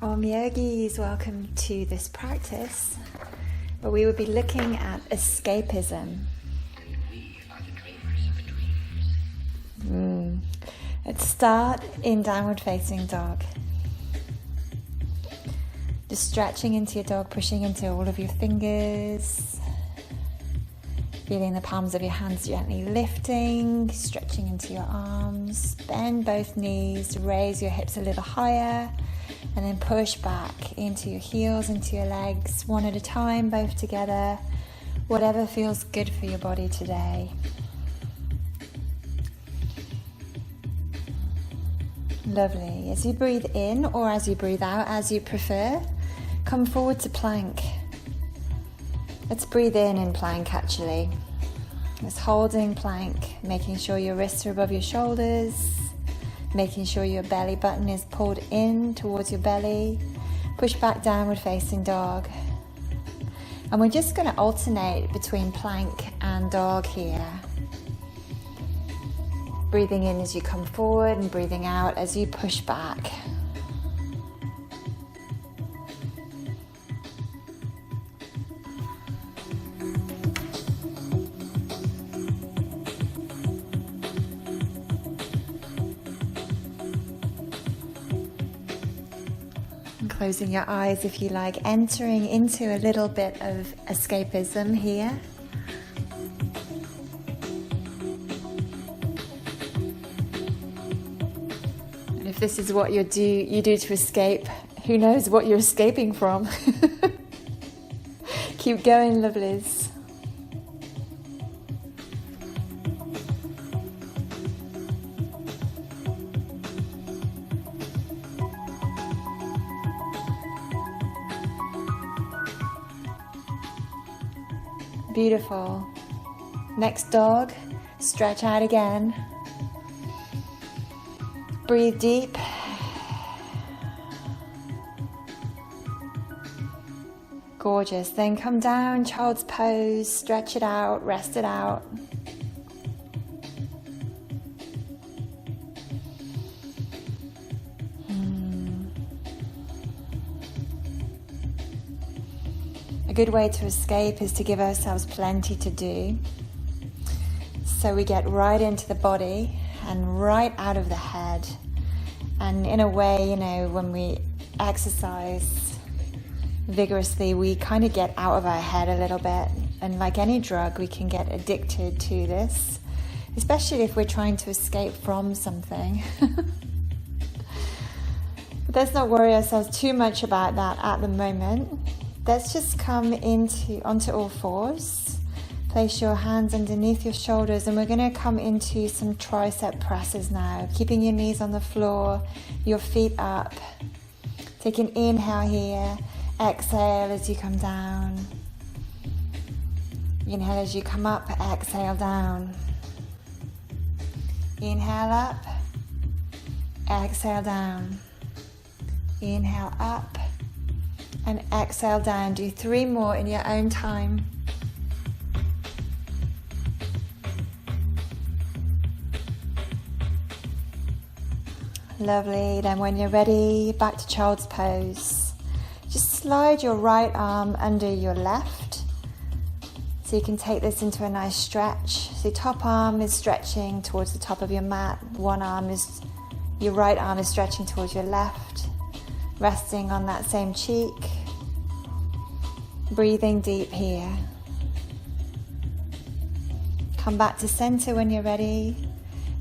Yogis, welcome to this practice where we will be looking at escapism. Let's start in downward facing dog. Just stretching into your dog, pushing into all of your fingers, feeling the palms of your hands gently lifting, stretching into your arms, bend both knees, raise your hips a little higher, and then push back into your heels, into your legs, one at a time, both together, whatever feels good for your body today. Lovely. As you breathe in or as you breathe out, as you prefer, come forward to plank. Let's breathe in plank actually. Just holding plank, making sure your wrists are above your shoulders, making sure your belly button is pulled in towards your belly. Push back, downward facing dog. And we're just going to alternate between plank and dog here. Breathing in as you come forward and breathing out as you push back. Closing your eyes if you like, entering into a little bit of escapism here. And if this is what you do to escape, who knows what you're escaping from. Keep going, lovelies. Beautiful. Next dog, stretch out again. Breathe deep. Gorgeous. Then come down, child's pose, stretch it out, rest it out. A good way to escape is to give ourselves plenty to do. So we get right into the body and right out of the head. And in a way, when we exercise vigorously, we kind of get out of our head a little bit. And like any drug, we can get addicted to this, especially if we're trying to escape from something. But let's not worry ourselves too much about that at the moment. Let's just come onto all fours. Place your hands underneath your shoulders and we're going to come into some tricep presses now. Keeping your knees on the floor, your feet up. Take an inhale here. Exhale as you come down. Inhale as you come up. Exhale down. Inhale up. Exhale down. Inhale up. And exhale down. Do 3 more in your own time. Lovely. Then when you're ready, back to child's pose. Just slide your right arm under your left. So you can take this into a nice stretch. So your top arm is stretching towards the top of your mat. Your right arm is stretching towards your left. Resting on that same cheek. Breathing deep here. Come back to center when you're ready.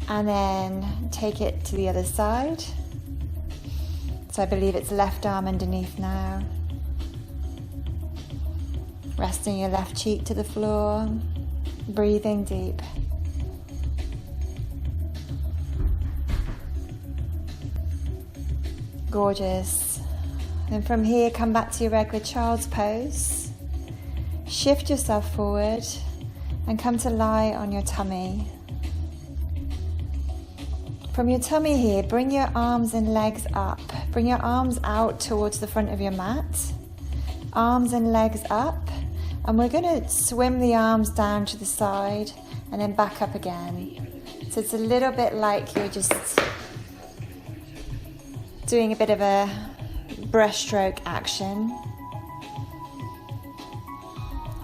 And then take it to the other side. So I believe it's left arm underneath now. Resting your left cheek to the floor. Breathing deep. Gorgeous. Then from here, come back to your regular child's pose. Shift yourself forward and come to lie on your tummy. From your tummy here, bring your arms and legs up. Bring your arms out towards the front of your mat. Arms and legs up. And we're going to swim the arms down to the side and then back up again. So it's a little bit like you're just doing a bit of a breaststroke action.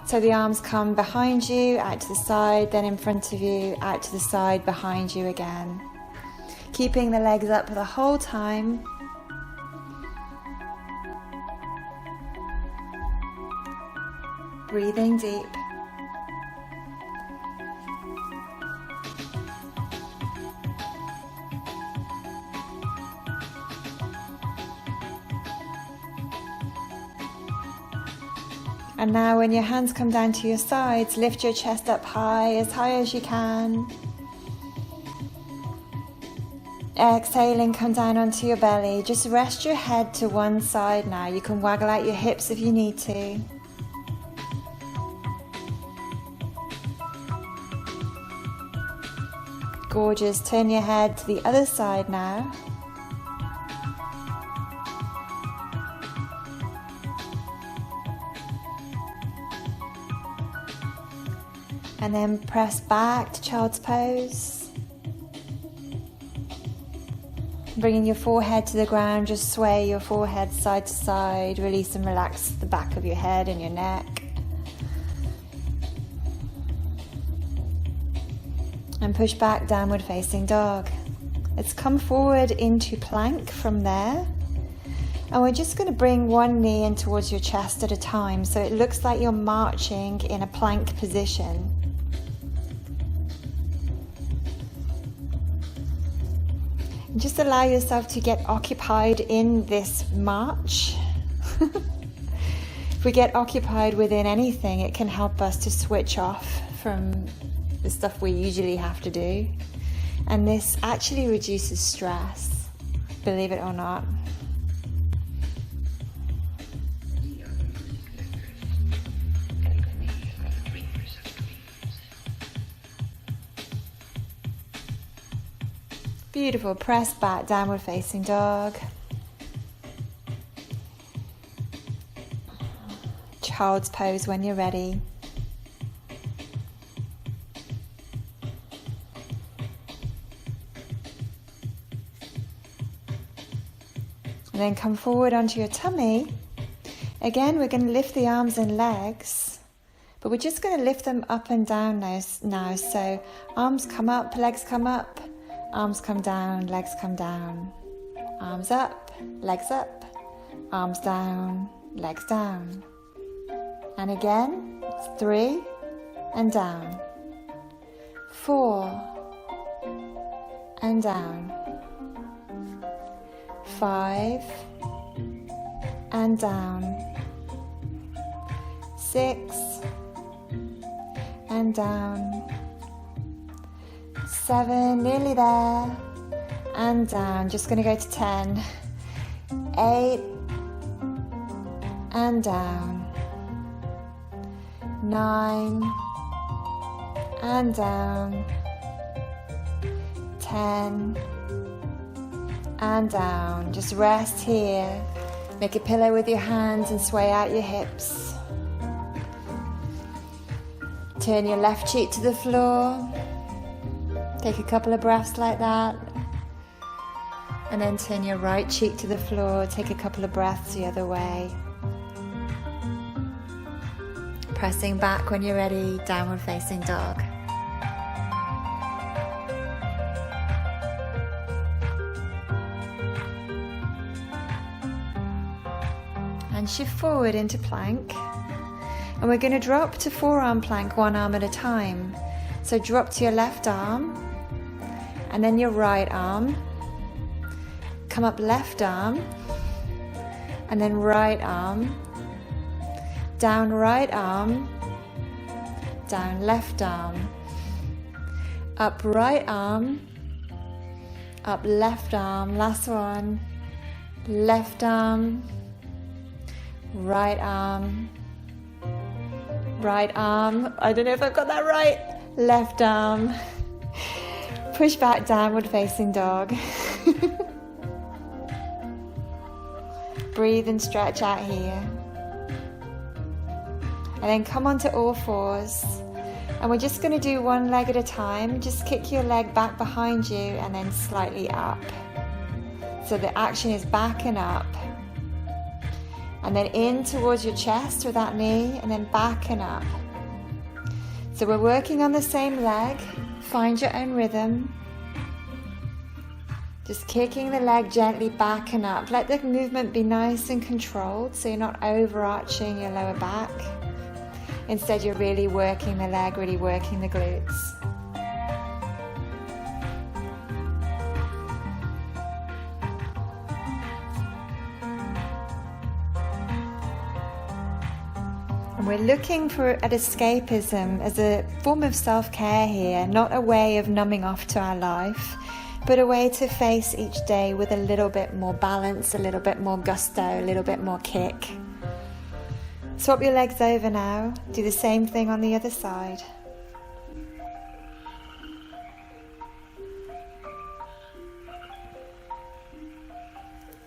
So the arms come behind you, out to the side, then in front of you, out to the side, behind you again. Keeping the legs up the whole time. Breathing deep. And now when your hands come down to your sides, lift your chest up high as you can. Exhaling, come down onto your belly. Just rest your head to one side now. You can waggle out your hips if you need to. Gorgeous. Turn your head to the other side now. And then press back to child's pose. Bringing your forehead to the ground, just sway your forehead side to side. Release and relax the back of your head and your neck. And push back, downward facing dog. Let's come forward into plank from there. And we're just going to bring one knee in towards your chest at a time, so it looks like you're marching in a plank position. And just allow yourself to get occupied in this march. If we get occupied within anything, it can help us to switch off from the stuff we usually have to do. And this actually reduces stress, believe it or not. Beautiful. Press back, downward facing dog. Child's pose when you're ready. And then come forward onto your tummy. Again, we're going to lift the arms and legs, but we're just going to lift them up and down now. So arms come up, legs come up. Arms come down, legs come down. Arms up, legs up. Arms down, legs down. And again, 3 and down. 4 and down. 5 and down. 6 and down. 7, nearly there, and down. Just going to go to 10. 8 and down. 9 and down. 10 and down. Just rest here. Make a pillow with your hands and sway out your hips. Turn your left cheek to the floor. Take a couple of breaths like that. And then turn your right cheek to the floor. Take a couple of breaths the other way. Pressing back when you're ready, downward facing dog. And shift forward into plank. And we're going to drop to forearm plank, one arm at a time. So drop to your left arm, and then your right arm. Come up left arm, and then right arm. Down right arm, down left arm. Up right arm, up left arm. Last one. Left arm, right arm. Right arm. I don't know if I've got that right. Left arm. Push back, downward facing dog. Breathe and stretch out here. And then come onto all fours. And we're just going to do one leg at a time. Just kick your leg back behind you and then slightly up. So the action is back and up. And then in towards your chest with that knee, and then back and up. So we're working on the same leg. Find your own rhythm. Just kicking the leg gently back and up. Let the movement be nice and controlled, so you're not overarching your lower back. Instead, you're really working the leg, really working the glutes. And we're looking at escapism as a form of self-care here, not a way of numbing off to our life, but a way to face each day with a little bit more balance, a little bit more gusto, a little bit more kick. Swap your legs over now. Do the same thing on the other side.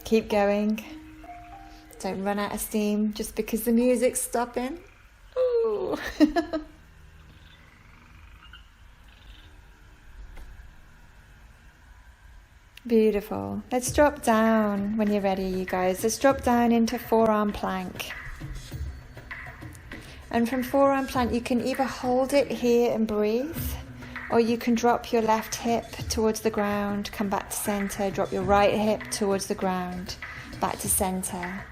Keep going. Don't run out of steam just because the music's stopping. Ooh. Beautiful. Let's drop down when you're ready, you guys. Let's drop down into forearm plank. And from forearm plank, you can either hold it here and breathe, or you can drop your left hip towards the ground, come back to center, drop your right hip towards the ground, back to center.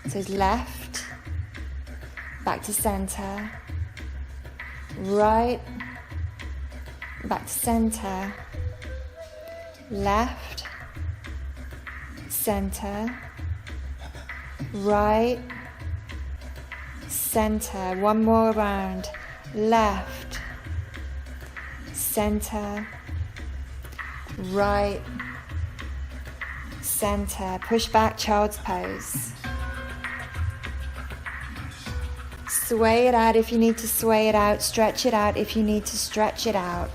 So it's left, back to center, right, back to center, left, center, right, center. One more round. Left, center, right, center. Push back, child's pose. Sway it out if you need to sway it out. Stretch it out if you need to stretch it out.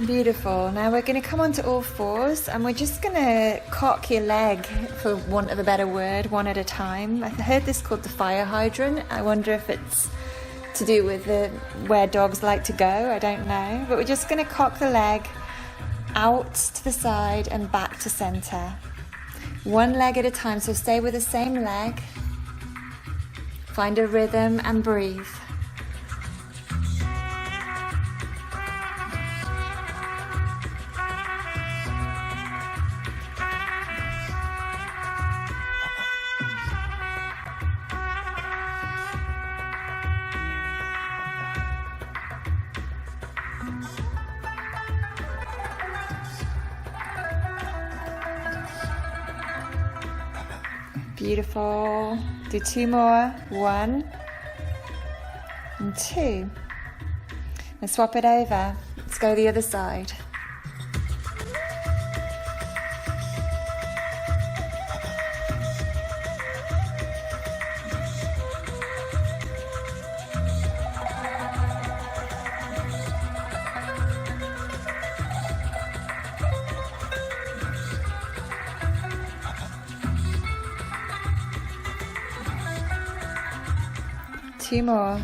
Beautiful. Now we're going to come onto all fours and we're just going to cock your leg, for want of a better word, one at a time. I heard this called the fire hydrant. I wonder if it's to do with where dogs like to go. I don't know. But we're just going to cock the leg out to the side and back to center. One leg at a time. So stay with the same leg. Find a rhythm and breathe. Beautiful. Do two more. 1 and 2. And swap it over. Let's go the other side. Two more.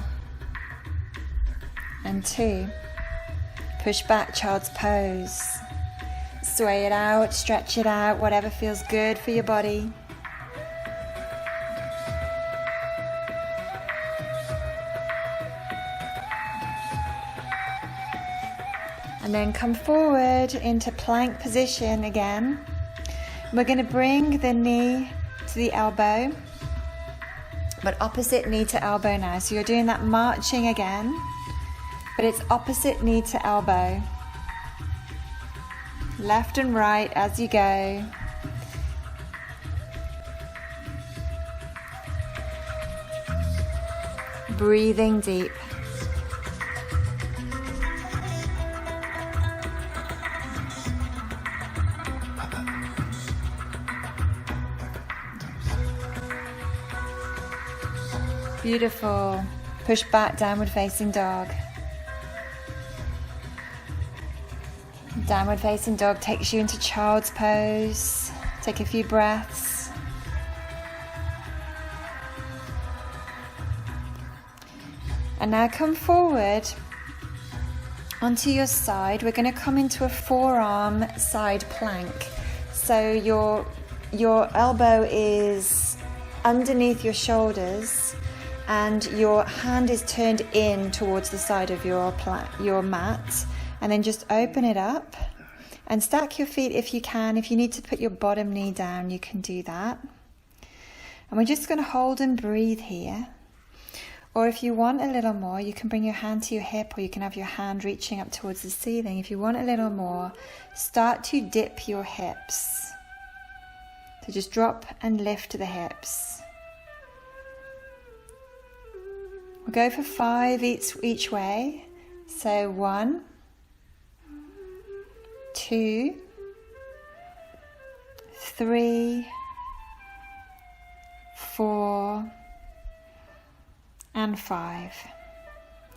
And 2. Push back, child's pose. Sway it out, stretch it out, whatever feels good for your body. And then come forward into plank position again. We're going to bring the knee to the elbow, but opposite knee to elbow now. So you're doing that marching again, but it's opposite knee to elbow. Left and right as you go. Breathing deep. Beautiful. Push back, downward facing dog. Downward facing dog takes you into child's pose. Take a few breaths. And now come forward onto your side. We're going to come into a forearm side plank. So your elbow is underneath your shoulders and your hand is turned in towards the side of your mat. And then just open it up and stack your feet if you can. If you need to put your bottom knee down, you can do that. And we're just going to hold and breathe here. Or if you want a little more, you can bring your hand to your hip, or you can have your hand reaching up towards the ceiling. If you want a little more, start to dip your hips. So just drop and lift the hips. We'll go for 5 each way. So 1, 2, 3, 4, and 5.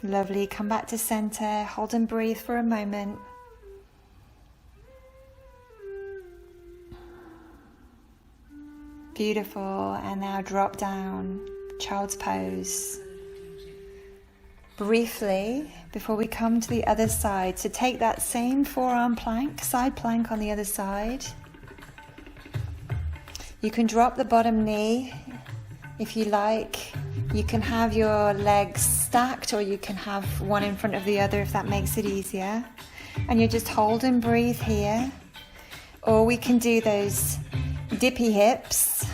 Lovely. Come back to center. Hold and breathe for a moment. Beautiful. And now drop down. Child's pose. Briefly, before we come to the other side, so take that same forearm plank, side plank on the other side. You can drop the bottom knee if you like. You can have your legs stacked, or you can have one in front of the other if that makes it easier. And you just hold and breathe here. Or we can do those dippy hips.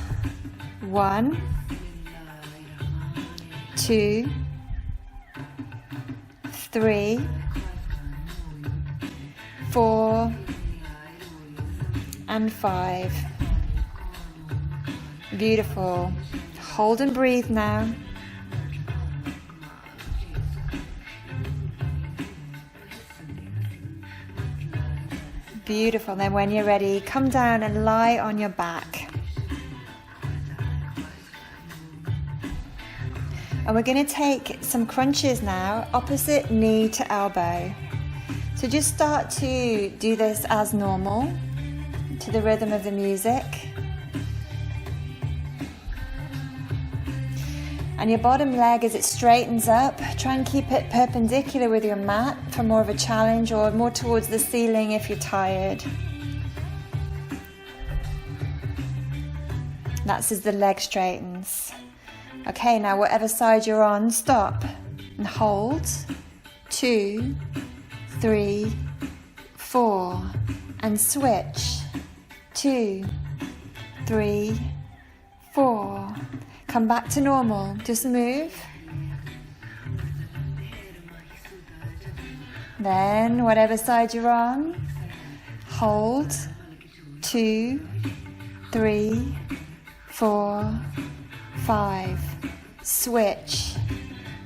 1, 2, 3, 4, and 5. Beautiful. Hold and breathe now. Beautiful. Then when you're ready, come down and lie on your back. And we're going to take some crunches now, opposite knee to elbow. So just start to do this as normal, to the rhythm of the music. And your bottom leg, as it straightens up, try and keep it perpendicular with your mat for more of a challenge, or more towards the ceiling if you're tired. That's as the leg straightens. Okay, now whatever side you're on, stop and hold. 2, 3, 4, and switch. 2, 3, 4. Come back to normal. Just move. Then, whatever side you're on, hold. 2, 3, 4, 5. Switch.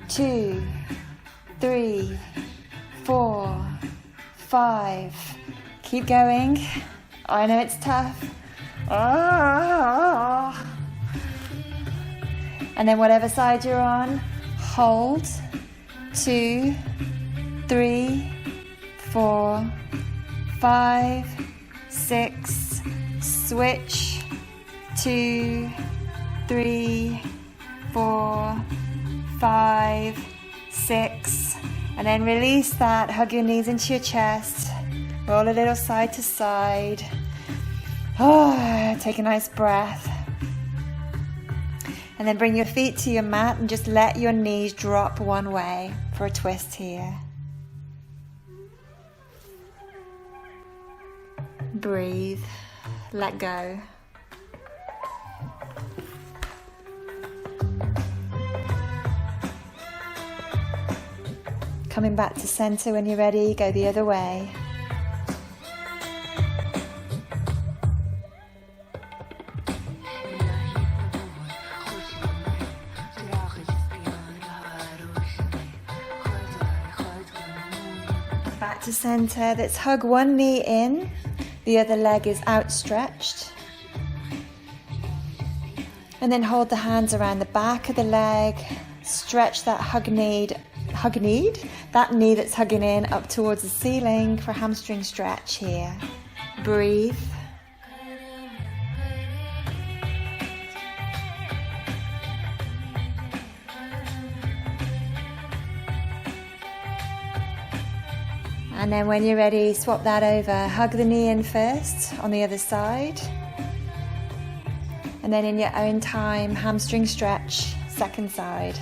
2, 3, 4, 5. Keep going. I know it's tough. And then whatever side you're on, hold. 2, 3, 4, 5, 6. Switch. 2, 3, 4, 5, 6. And then release that. Hug your knees into your chest. Roll a little side to side. Take a nice breath. And then bring your feet to your mat and just let your knees drop one way for a twist here. Breathe. Let go. Coming back to center when you're ready, go the other way. Back to center. Let's hug one knee in, the other leg is outstretched. And then hold the hands around the back of the leg. Stretch that that knee that's hugging in up towards the ceiling for hamstring stretch here. Breathe. And then when you're ready, swap that over. Hug the knee in first on the other side. And then in your own time, hamstring stretch, second side.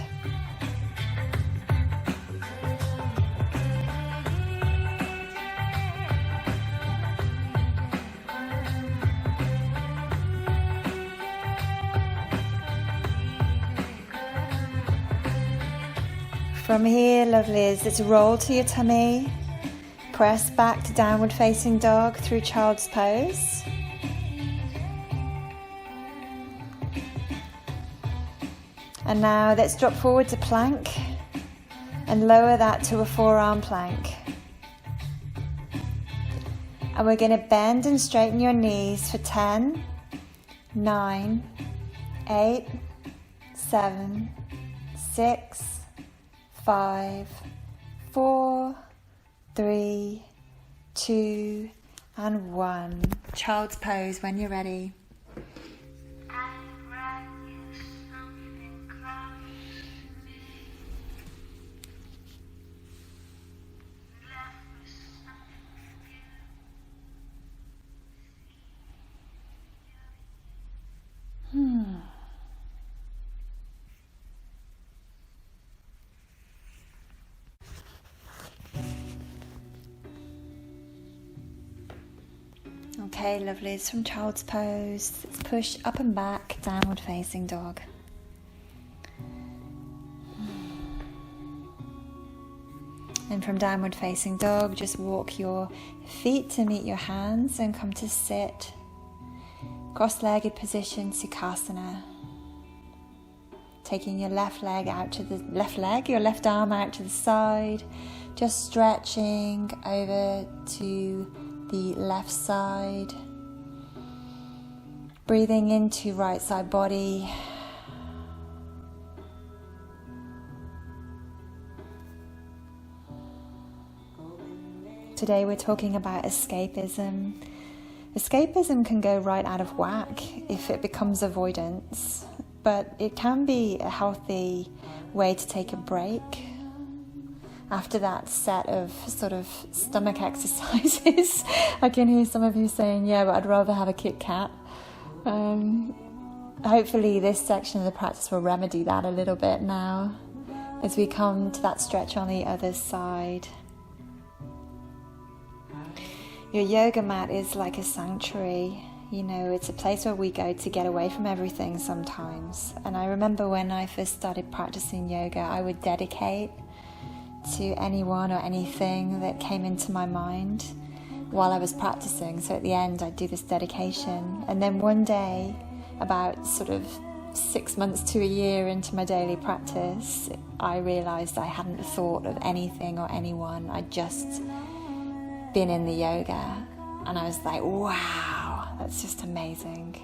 From here, lovelies, let's roll to your tummy. Press back to downward facing dog through child's pose. And now let's drop forward to plank and lower that to a forearm plank. And we're going to bend and straighten your knees for 10, 9, 8, 7, 6, 5, 4, 3, 2, and 1. Child's pose when you're ready. Okay, lovelies, from child's pose, let's push up and back, downward facing dog. And from downward facing dog, just walk your feet to meet your hands and come to sit. Cross-legged position, Sukhasana. Taking your left leg out to the your left arm out to the side, just stretching over to the left side. Breathing into right side body. Today we're talking about escapism. Escapism can go right out of whack if it becomes avoidance, but it can be a healthy way to take a break after that set of sort of stomach exercises. I can hear some of you saying, yeah, but I'd rather have a Kit Kat. Hopefully this section of the practice will remedy that a little bit now as we come to that stretch on the other side. Your yoga mat is like a sanctuary. You know, it's a place where we go to get away from everything sometimes. And I remember when I first started practicing yoga, I would dedicate to anyone or anything that came into my mind while I was practicing. So at the end, I'd do this dedication. And then one day, about sort of 6 months to a year into my daily practice, I realized I hadn't thought of anything or anyone. I'd just been in the yoga. And I was like, wow, that's just amazing.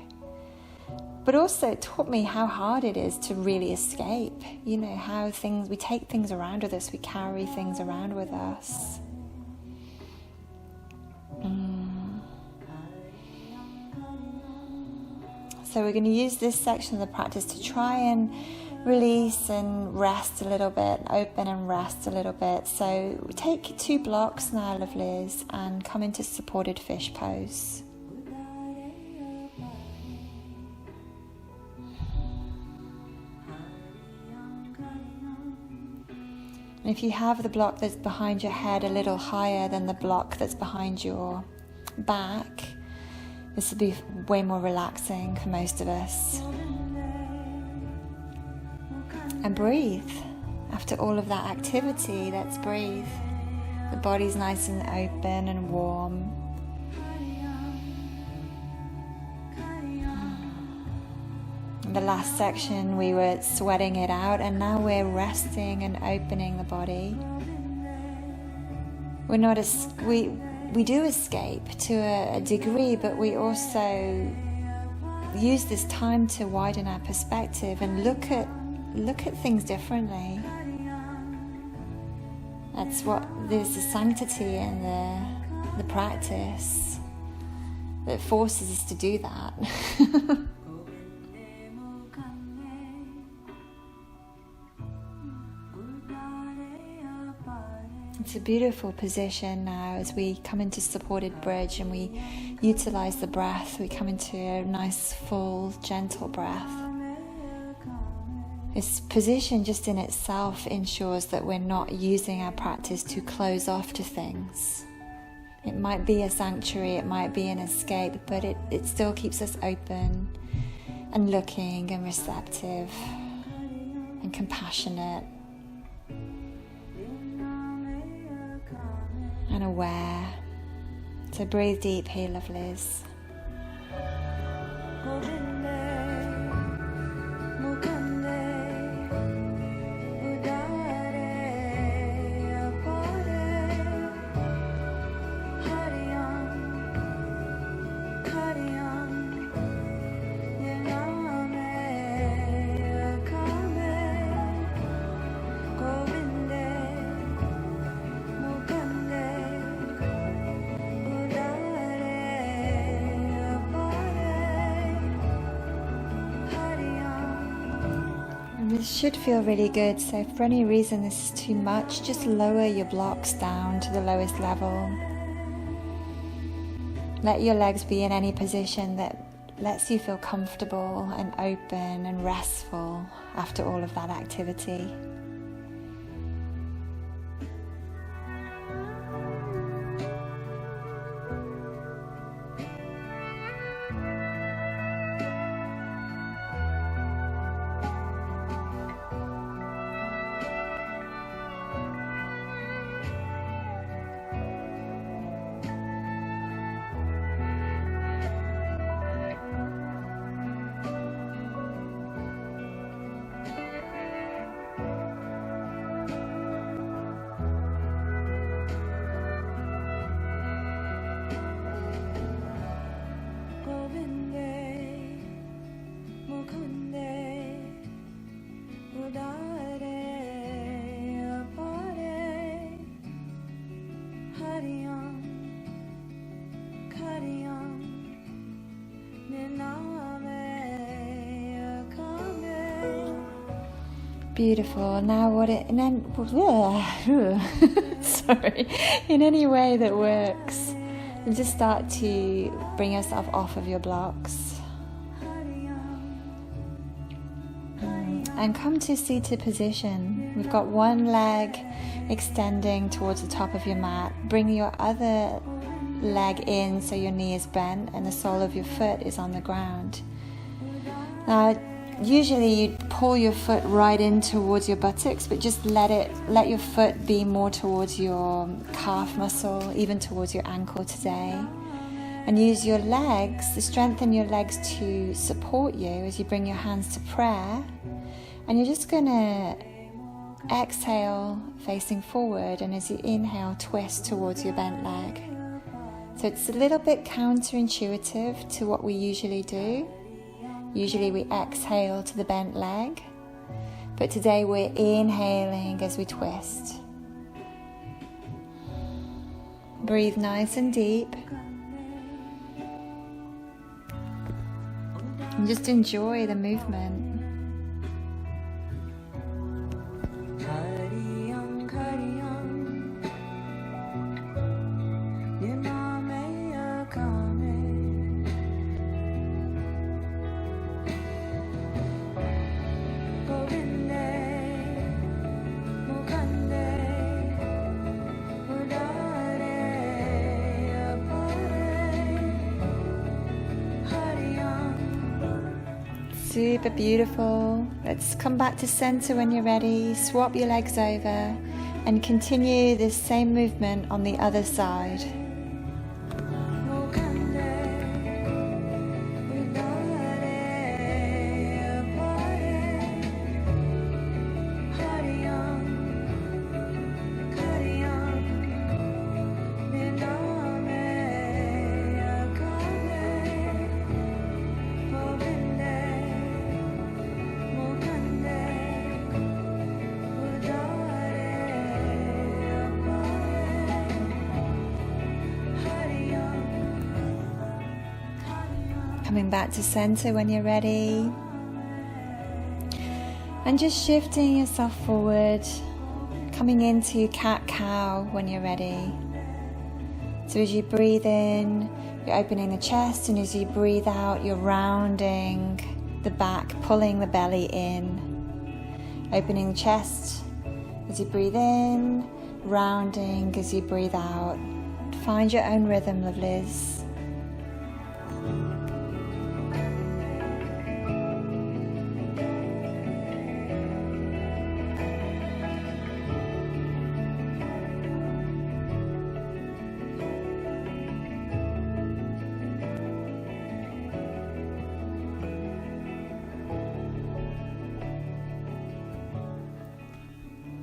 But also it taught me how hard it is to really escape. You know, how we take things around with us, we carry things around with us. So we're going to use this section of the practice to try and release and rest a little bit, open and rest a little bit. So we take 2 blocks now, lovelies, and come into supported fish pose. And if you have the block that's behind your head a little higher than the block that's behind your back, this will be way more relaxing for most of us. And breathe. After all of that activity, let's breathe. The body's nice and open and warm. In the last section, we were sweating it out, and now we're resting and opening the body. We're not we do escape to a degree, but we also use this time to widen our perspective and look at things differently. There's a sanctity in the practice that forces us to do that. It's a beautiful position now as we come into supported bridge and we utilize the breath. We come into a nice, full, gentle breath. This position just in itself ensures that we're not using our practice to close off to things. It might be a sanctuary, it might be an escape, but it still keeps us open and looking and receptive and compassionate and aware. So breathe deep here, lovelies. This should feel really good, so if for any reason this is too much, just lower your blocks down to the lowest level. Let your legs be in any position that lets you feel comfortable and open and restful after all of that activity. Beautiful. Now sorry, in any way that works, and just start to bring yourself off of your blocks and come to seated position. We've got one leg extending towards the top of your mat. Bring your other leg in so your knee is bent and the sole of your foot is on the ground. Now, usually you'd pull your foot right in towards your buttocks, but just let your foot be more towards your calf muscle, even towards your ankle today. And use your legs, strengthen your legs to support you as you bring your hands to prayer. And you're just going to exhale facing forward, and as you inhale, twist towards your bent leg. So it's a little bit counterintuitive to what we usually do. Usually we exhale to the bent leg, but today we're inhaling as we twist. Breathe nice and deep. And just enjoy the movement. Super beautiful. Let's come back to center when you're ready. Swap your legs over and continue this same movement on the other side. Coming back to center when you're ready. And just shifting yourself forward, Coming into cat-cow when you're ready. So as you breathe in, you're opening the chest, and as you breathe out, you're rounding the back, pulling the belly in. Opening the chest as you breathe in, rounding as you breathe out. Find your own rhythm, lovelies.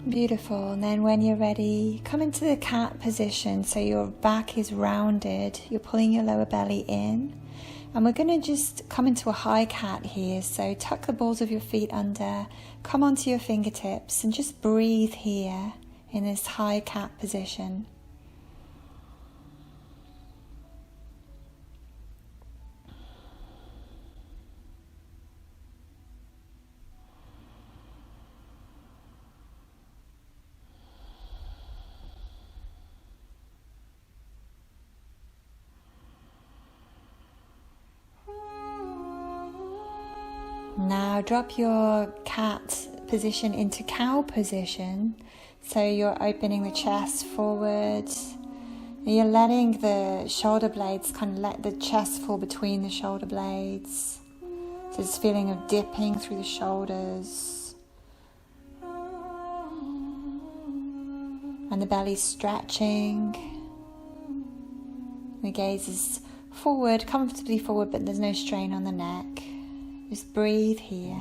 Beautiful. And then when you're ready, come into the cat position. So your back is rounded. You're pulling your lower belly in. And we're going to just come into a high cat here. So tuck the balls of your feet under. Come onto your fingertips and just breathe here in this high cat position. Now drop your cat position into cow position. So you're opening the chest forward. You're letting the shoulder blades kind of let the chest fall between the shoulder blades. So this feeling of dipping through the shoulders. And the belly stretching. The gaze is forward, comfortably forward, but there's no strain on the neck. Just breathe here.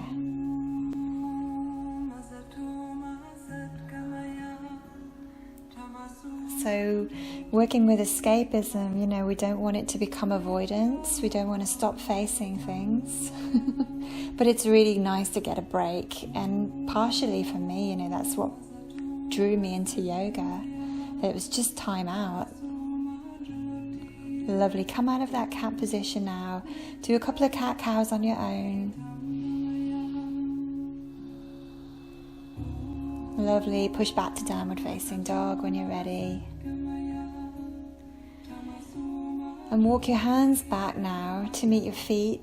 So working with escapism, we don't want it to become avoidance. We don't want to stop facing things. But it's really nice to get a break. And partially for me, that's what drew me into yoga. It was just time out. Lovely. Come out of that cat position now. Do a couple of cat-cows on your own. Lovely. Push back to downward facing dog when you're ready. And walk your hands back now to meet your feet.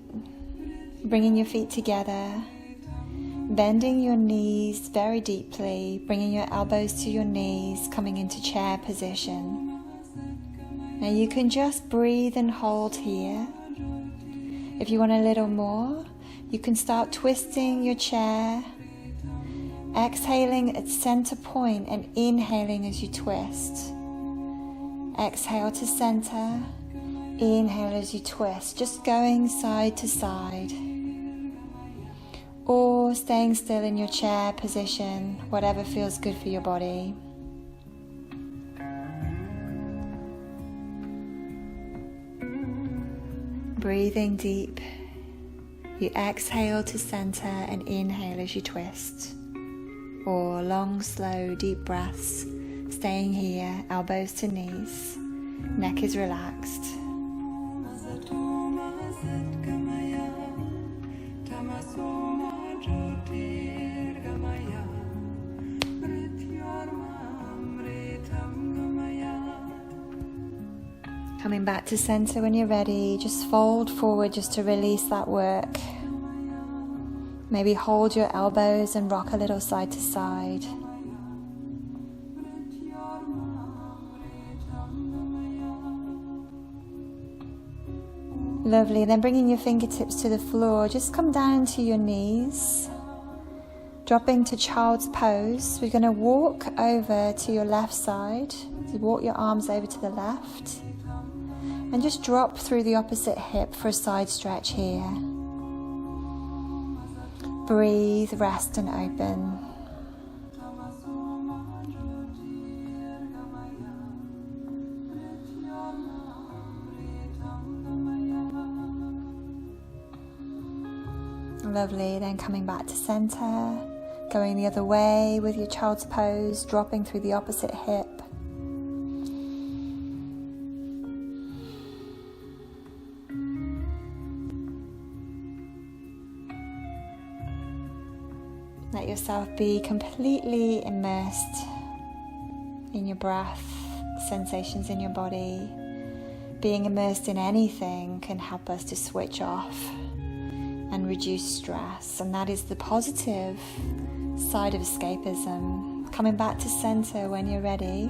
Bringing your feet together. Bending your knees very deeply. Bringing your elbows to your knees. Coming into chair position. Now you can just breathe and hold here. If you want a little more, you can start twisting your chair, exhaling at center point and inhaling as you twist. Exhale to center, inhale as you twist, just going side to side. Or staying still in your chair position, whatever feels good for your body. Breathing deep, you exhale to center and inhale as you twist. Or long, slow, deep breaths, staying here, elbows to knees, neck is relaxed. Coming back to center when you're ready, just fold forward just to release that work. Maybe hold your elbows and rock a little side to side. Lovely, then bringing your fingertips to the floor, just come down to your knees. Dropping to child's pose, we're going to walk over to your left side. So walk your arms over to the left. And just drop through the opposite hip for a side stretch here. Breathe, rest and open. Lovely, then coming back to center, going the other way with your child's pose, dropping through the opposite hip. Let yourself be completely immersed in your breath, sensations in your body. Being immersed in anything can help us to switch off and reduce stress, and that is the positive side of escapism. Coming back to center when you're ready.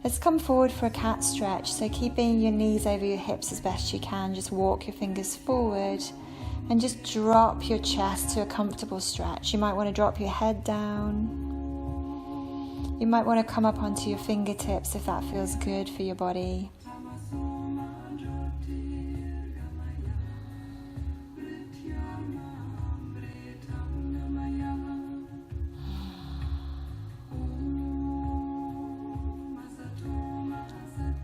Let's come forward for a cat stretch. So keeping your knees over your hips as best you can, just walk your fingers forward and just drop your chest to a comfortable stretch. You might want to drop your head down. You might want to come up onto your fingertips if that feels good for your body.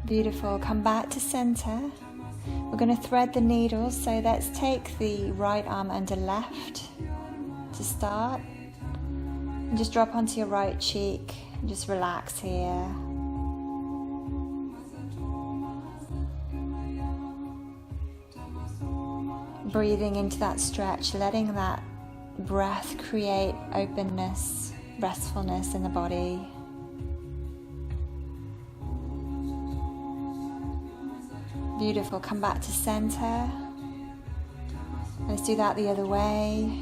Beautiful. Come back to center. We're going to thread the needle, so let's take the right arm under left to start. And just drop onto your right cheek and just relax here. Breathing into that stretch, letting that breath create openness, restfulness in the body. Beautiful. Come back to center. Let's do that the other way.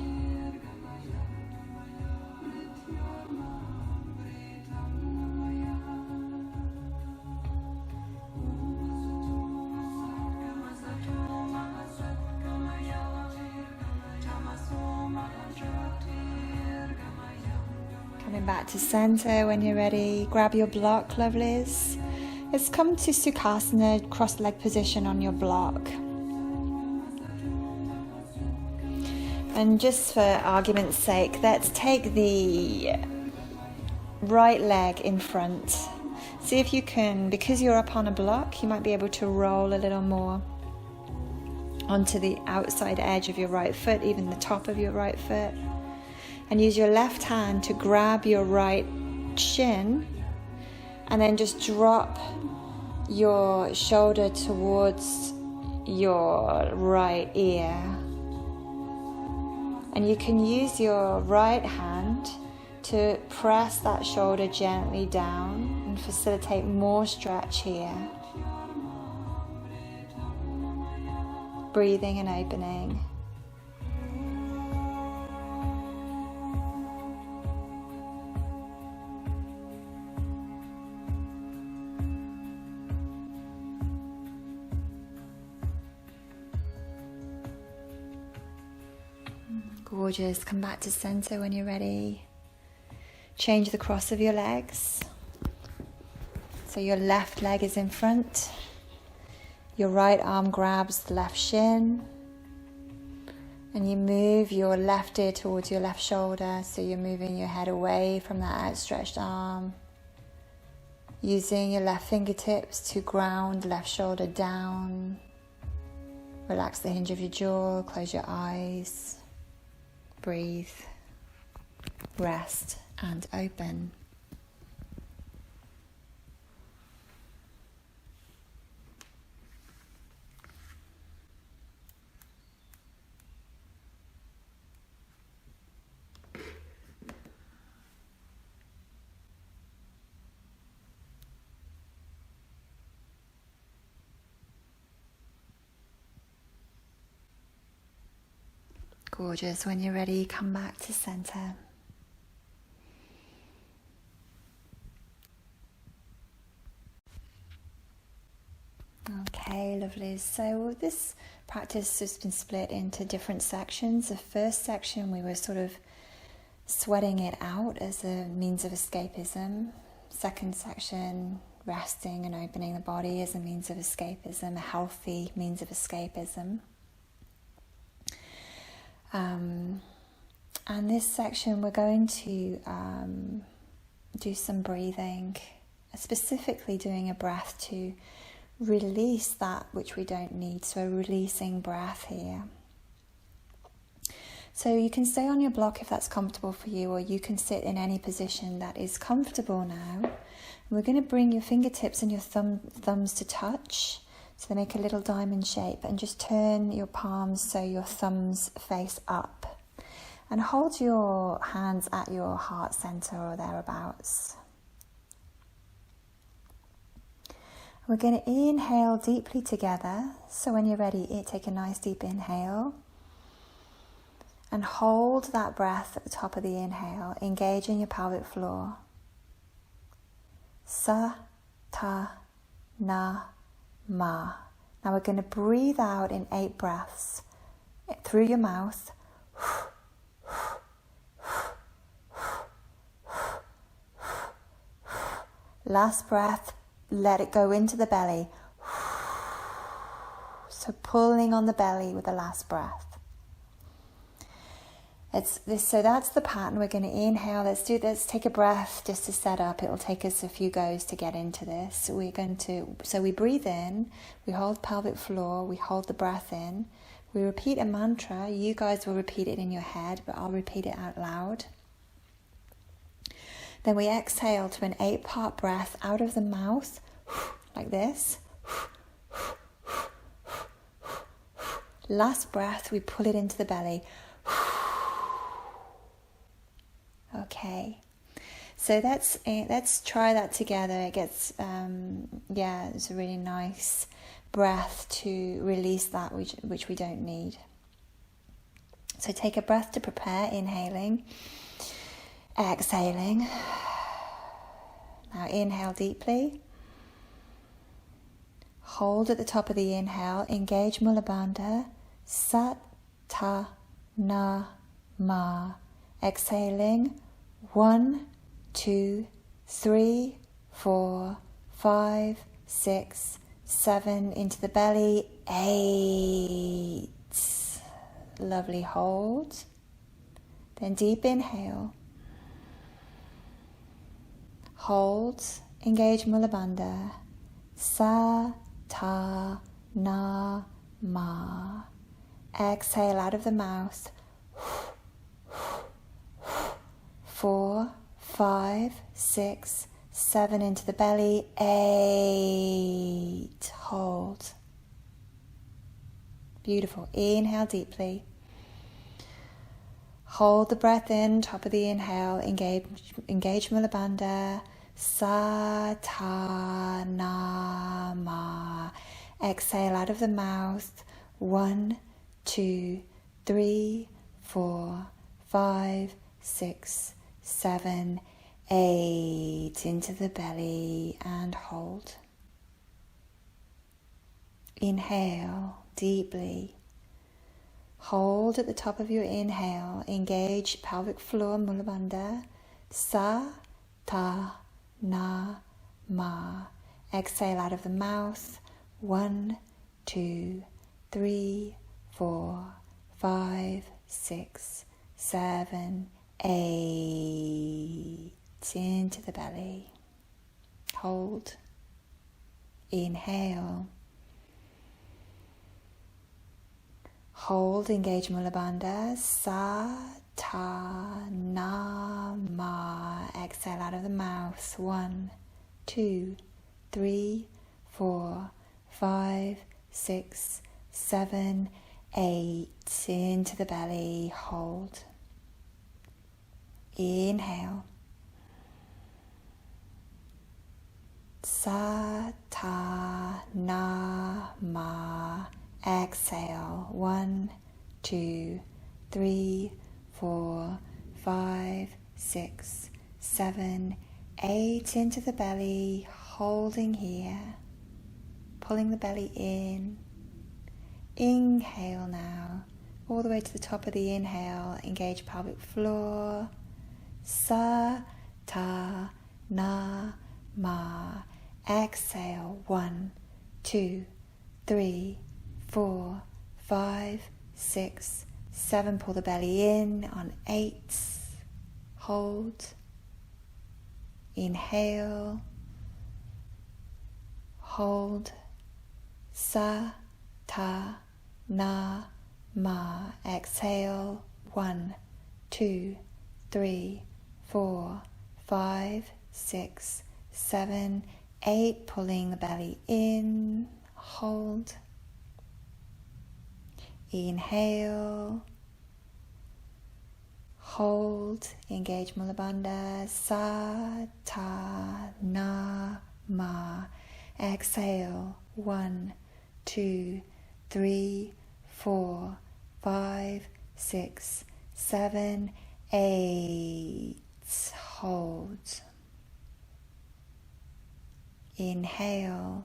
Coming back to center when you're ready. Grab your block, lovelies. Let's come to Sukhasana, cross leg position on your block. And just for argument's sake, let's take the right leg in front. See if you can, because you're up on a block, you might be able to roll a little more onto the outside edge of your right foot, even the top of your right foot. And use your left hand to grab your right shin, and then just drop your shoulder towards your right ear. And you can use your right hand to press that shoulder gently down and facilitate more stretch here. Breathing and opening. Gorgeous. Come back to center when you're ready. Change the cross of your legs. So your left leg is in front. Your right arm grabs the left shin. And you move your left ear towards your left shoulder. So you're moving your head away from that outstretched arm. Using your left fingertips to ground the left shoulder down. Relax the hinge of your jaw. Close your eyes. Breathe, rest, and open. Gorgeous. When you're ready, come back to center. Okay, lovely. So this practice has been split into different sections. The first section, we were sort of sweating it out as a means of escapism. Second section, resting and opening the body as a means of escapism, a healthy means of escapism. And this section we're going to do some breathing, specifically doing a breath to release that which we don't need, so a releasing breath here. So you can stay on your block if that's comfortable for you, or you can sit in any position that is comfortable now. And we're going to bring your fingertips and your thumbs to touch. So they make a little diamond shape, and just turn your palms so your thumbs face up. And hold your hands at your heart center or thereabouts. We're going to inhale deeply together. So when you're ready, take a nice deep inhale. And hold that breath at the top of the inhale, engaging your pelvic floor. Sa, ta, na, ma. Now we're going to breathe out in 8 breaths through your mouth. Last breath, let it go into the belly. So pulling on the belly with the last breath. So that's the pattern. We're going to inhale. Let's take a breath just to set up. It'll take us a few goes to get into this. So we breathe in, we hold pelvic floor, we hold the breath in. We repeat a mantra. You guys will repeat it in your head, but I'll repeat it out loud. Then we exhale to an 8-part breath out of the mouth, like this. Last breath, we pull it into the belly. Okay, so let's try that together. It gets, it's a really nice breath to release that which we don't need. So take a breath to prepare, inhaling, exhaling. Now inhale deeply. Hold at the top of the inhale, engage Mula Bandha, Sat, Ta, Na, Ma. Exhaling, 1, 2, 3, 4, 5, 6, 7, into the belly, 8. Lovely, hold. Then deep inhale. Hold, engage Mula Bandha, Sa, Ta, Na, Ma. Exhale out of the mouth. 4, 5, 6, 7, into the belly, 8. Hold. Beautiful. Inhale deeply. Hold the breath in, top of the inhale, engage Mula Bandha, Sa, Ta, Na, Ma. Exhale out of the mouth, 1, 2, 3, 4, 5, 6, 7, 8, into the belly and hold. Inhale deeply. Hold at the top of your inhale. Engage pelvic floor, Mula Bandha. Sa, Ta, Na, Ma. Exhale out of the mouth. 1, 2, 3, 4, 5, 6, 7, 8. Into the belly. Hold. Inhale. Hold, engage Mula Bandha. Sa, Ta, Na, Ma. Exhale out of the mouth. 1, 2, 3, 4, 5, 6, 7, 8. Into the belly. Hold. Inhale. Sa, Ta, Na, Ma. Exhale. 1, 2, 3, 4, 5, 6, 7, 8. Into the belly. Holding here. Pulling the belly in. Inhale now. All the way to the top of the inhale. Engage pelvic floor. Sa, Ta, Na, Ma. Exhale. 1, 2, 3, 4, 5, 6, 7. Pull the belly in on 8. Hold. Inhale. Hold. Sa, Ta, Na, Ma. Exhale. 1, 2, 3, 4, 5, 6, 7, 8. Pulling the belly in. Hold. Inhale. Hold. Engage Mula Bandha. Sa, Ta, Na, Ma. Exhale. 1, 2, 3, 4, 5, 6, 7, 8. Hold. Inhale.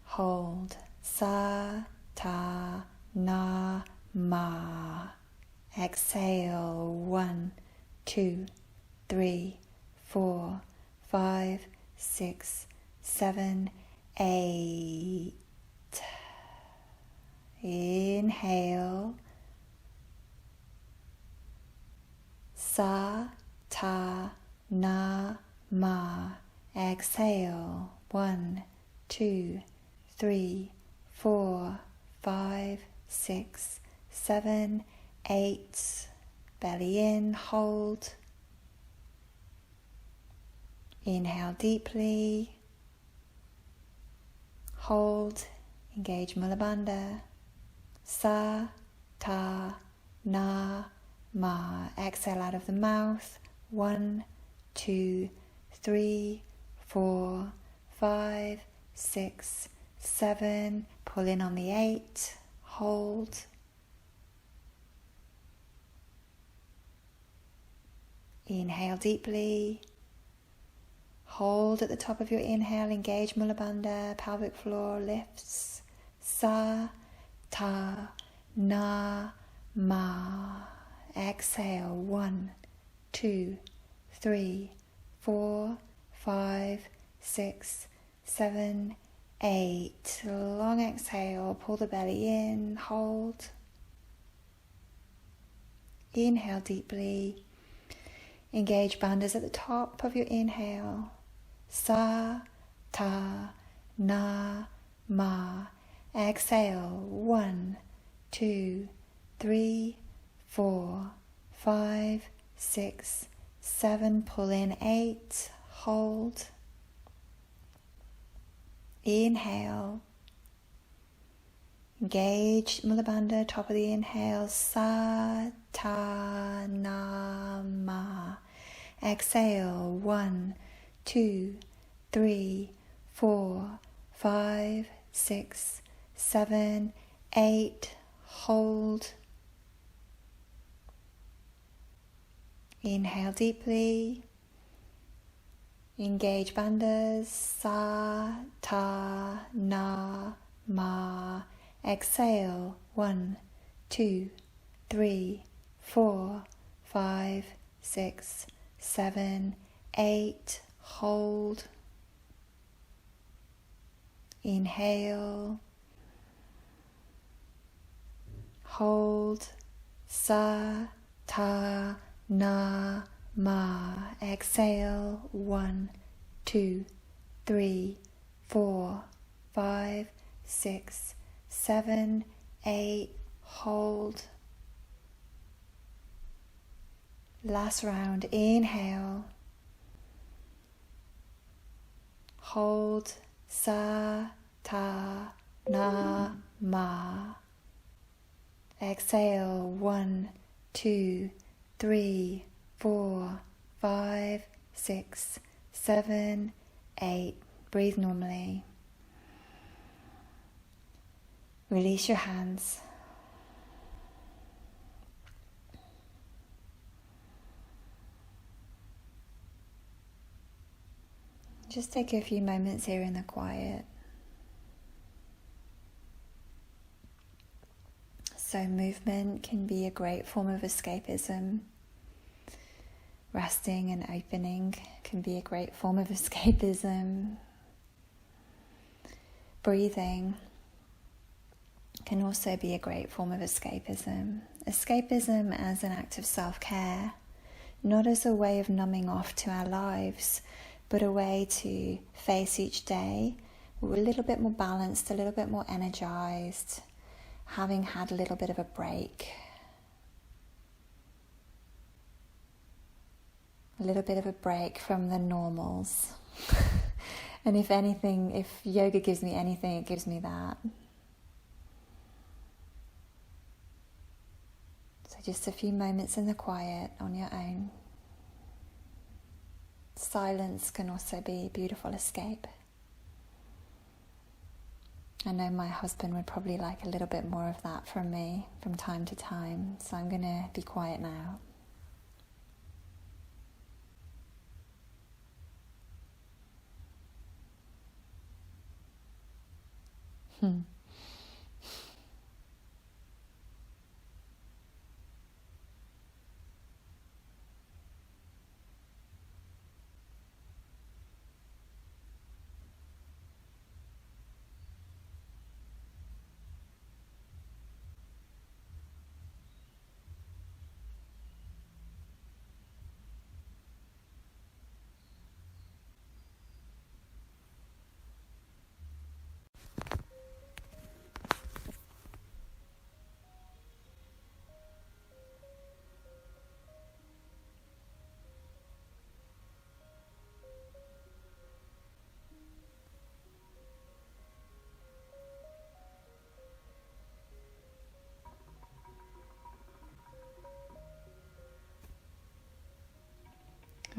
Hold. Sa, ta, na, ma. Exhale. 1, 2, 3, 4, 5, 6, 7, 8. Inhale. Sa, ta, na, ma. Exhale. 1, 2, 3, 4, 5, 6, 7, 8. Belly in, hold. Inhale deeply. Hold. Engage Mula Bandha. Sa, ta, na, ma. Exhale out of the mouth. 1, 2, 3, 4, 5, 6, 7. Pull in on the 8. Hold. Inhale deeply. Hold at the top of your inhale. Engage Mula Bandha. Pelvic floor lifts. Sa, ta, na, ma. Exhale. 1, 2, 3, 4, 5, 6, 7, 8. Long exhale. Pull the belly in. Hold. Inhale deeply. Engage bandhas at the top of your inhale. Sa, ta, na, ma. Exhale. 1, 2, 3, 4, 5, 6, 7. Pull in 8. Hold. Inhale. Engage Mula Bandha, top of the inhale. Sa, ta, na, ma. Exhale. 1, 2, 3, 4, 5, 6, 7, 8. Hold. Inhale deeply. Engage bandhas. Sa, ta, na, ma. Exhale. 1, 2, 3, 4, 5, 6, 7, 8. Hold. Inhale. Hold. Sa, ta, na, ma. Exhale. 1, 2, 3, 4, 5, 6, 7, 8. Hold. Last round. Inhale. Hold. Sa, ta, na, ma. Exhale. 1, 2, 3, 4, 5, 6, 7, 8. Breathe normally. Release your hands. Just take a few moments here in the quiet. So movement can be a great form of escapism. Resting and opening can be a great form of escapism. Breathing can also be a great form of escapism. Escapism as an act of self-care, not as a way of numbing off to our lives, but a way to face each day a little bit more balanced, a little bit more energized, having had a little bit of a break. A little bit of a break from the normals. And if anything, if yoga gives me anything, it gives me that. So just a few moments in the quiet on your own. Silence can also be a beautiful escape. I know my husband would probably like a little bit more of that from me from time to time, so I'm going to be quiet now.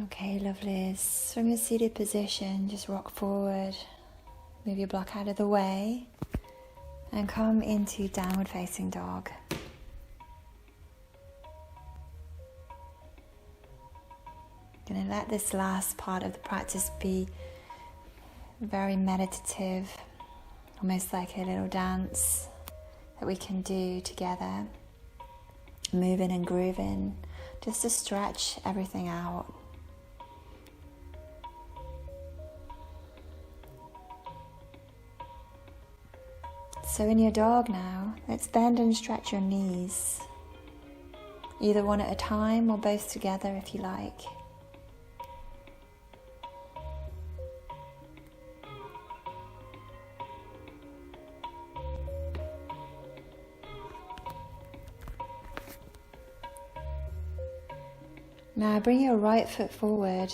Okay, lovelies. From your seated position, just rock forward, move your block out of the way, and come into downward facing dog. Going to let this last part of the practice be very meditative, almost like a little dance that we can do together, moving and grooving, just to stretch everything out. So in your dog now, let's bend and stretch your knees, either one at a time or both together if you like. Now bring your right foot forward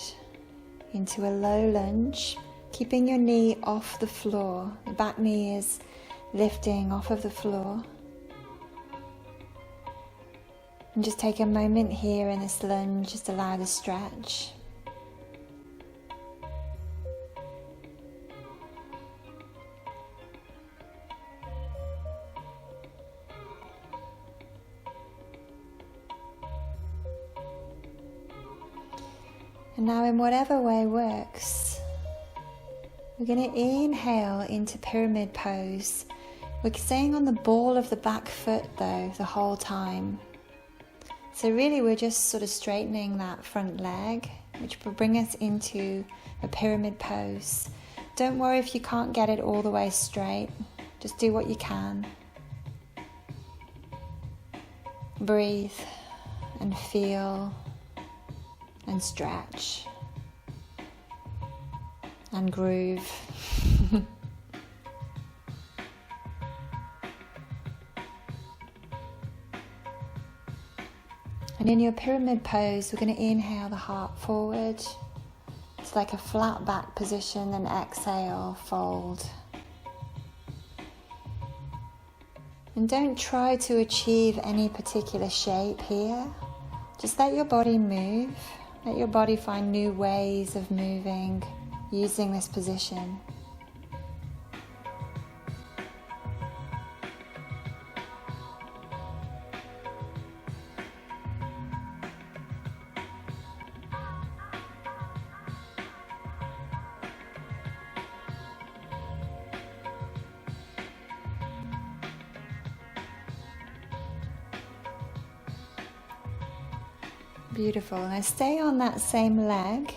into a low lunge, keeping your knee off the floor. The back knee is lifting off of the floor. And just take a moment here in this lunge, just allow the stretch. And now in whatever way works, we're going to inhale into pyramid pose. We're staying on the ball of the back foot though the whole time. So really we're just sort of straightening that front leg, which will bring us into a pyramid pose. Don't worry if you can't get it all the way straight. Just do what you can. Breathe and feel and stretch and groove. And in your pyramid pose, we're going to inhale the heart forward. It's like a flat back position, and exhale, fold. And don't try to achieve any particular shape here. Just let your body move. Let your body find new ways of moving using this position. Beautiful. Now stay on that same leg.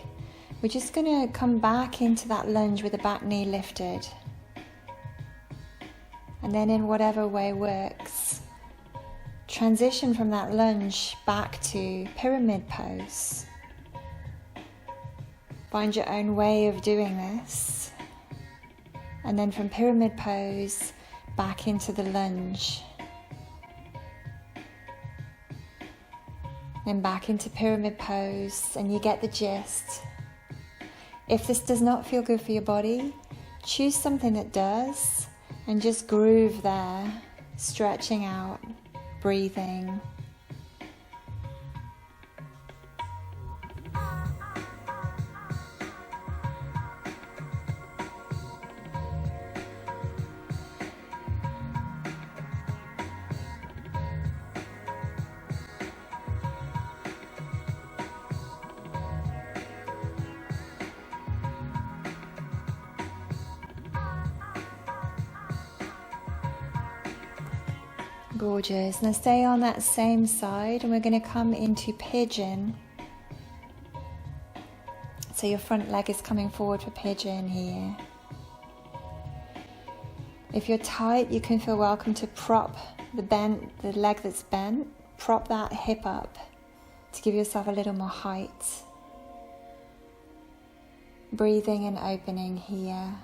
We're just going to come back into that lunge with the back knee lifted. And then in whatever way works, transition from that lunge back to pyramid pose. Find your own way of doing this. And then from pyramid pose back into the lunge. Then back into pyramid pose, and you get the gist. If this does not feel good for your body, choose something that does, and just groove there, stretching out, breathing. Gorgeous. Now stay on that same side and we're going to come into pigeon. So your front leg is coming forward for pigeon here. If you're tight, you can feel welcome to prop the leg that's bent, prop that hip up to give yourself a little more height. Breathing and opening here.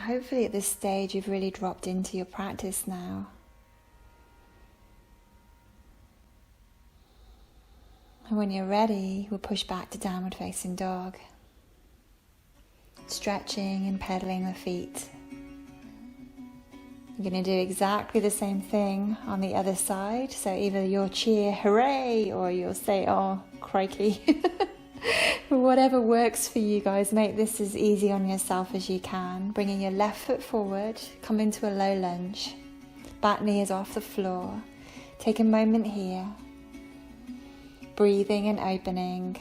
Hopefully at this stage you've really dropped into your practice now. And when you're ready, we'll push back to downward facing dog. Stretching and pedaling the feet. You're going to do exactly the same thing on the other side. So either you'll cheer hooray or you'll say, oh, crikey. Whatever works for you guys, make this as easy on yourself as you can. Bringing your left foot forward, come into a low lunge. Back knee is off the floor. Take a moment here. Breathing and opening.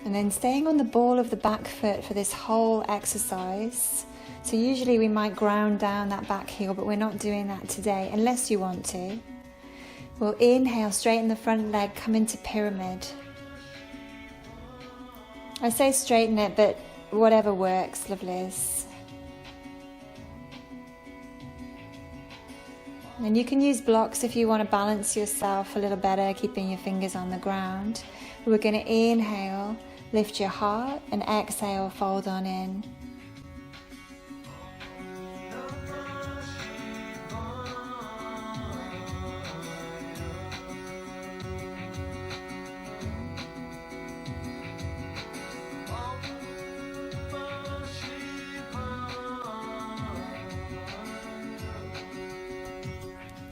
And then staying on the ball of the back foot for this whole exercise. So usually we might ground down that back heel, but we're not doing that today, unless you want to. We'll inhale, straighten the front leg, come into pyramid. I say straighten it, but whatever works, lovelies. And you can use blocks if you want to balance yourself a little better, keeping your fingers on the ground. We're going to inhale, lift your heart, and exhale, fold on in.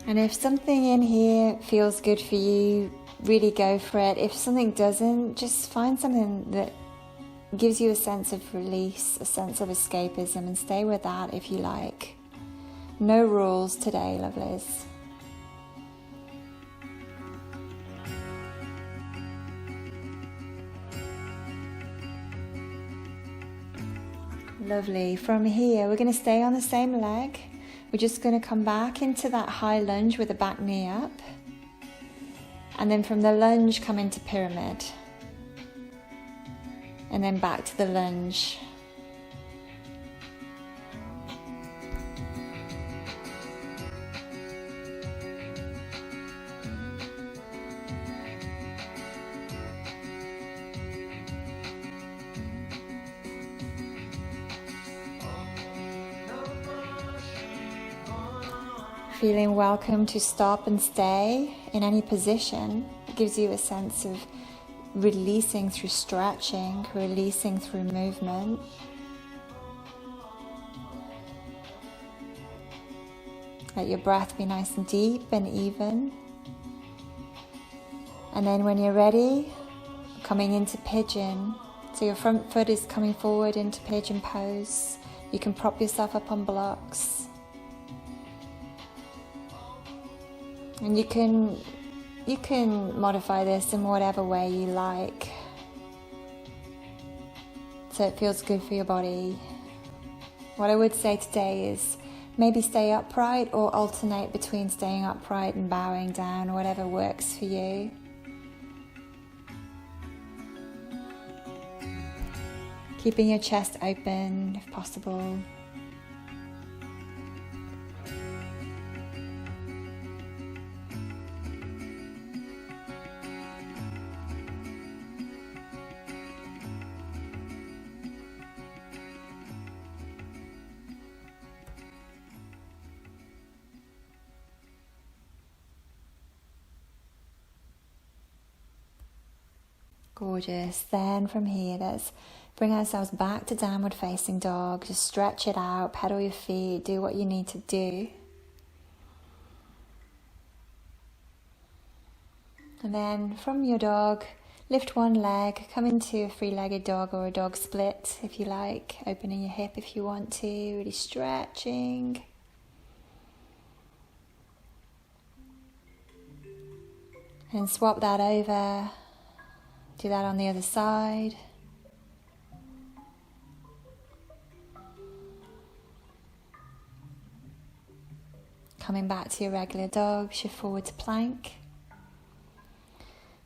And if something in here feels good for you, really go for it. If something doesn't, just find something that gives you a sense of release, a sense of escapism, and stay with that if you like. No rules today, lovelies. Lovely. From here, we're going to stay on the same leg. We're just going to come back into that high lunge with the back knee up. And then from the lunge, come into pyramid. And then back to the lunge. Feeling welcome to stop and stay in any position. It gives you a sense of releasing through stretching, releasing through movement. Let your breath be nice and deep and even. And then when you're ready, coming into pigeon. So your front foot is coming forward into pigeon pose. You can prop yourself up on blocks. And you can modify this in whatever way you like, so it feels good for your body. What I would say today is maybe stay upright or alternate between staying upright and bowing down, whatever works for you. Keeping your chest open if possible. Gorgeous. Then from here, let's bring ourselves back to downward facing dog. Just stretch it out, pedal your feet, do what you need to do. And then from your dog, lift one leg, come into a three-legged dog or a dog split if you like, opening your hip if you want to, really stretching. And swap that over, do that on the other side. Coming back to your regular dog, shift forward to plank.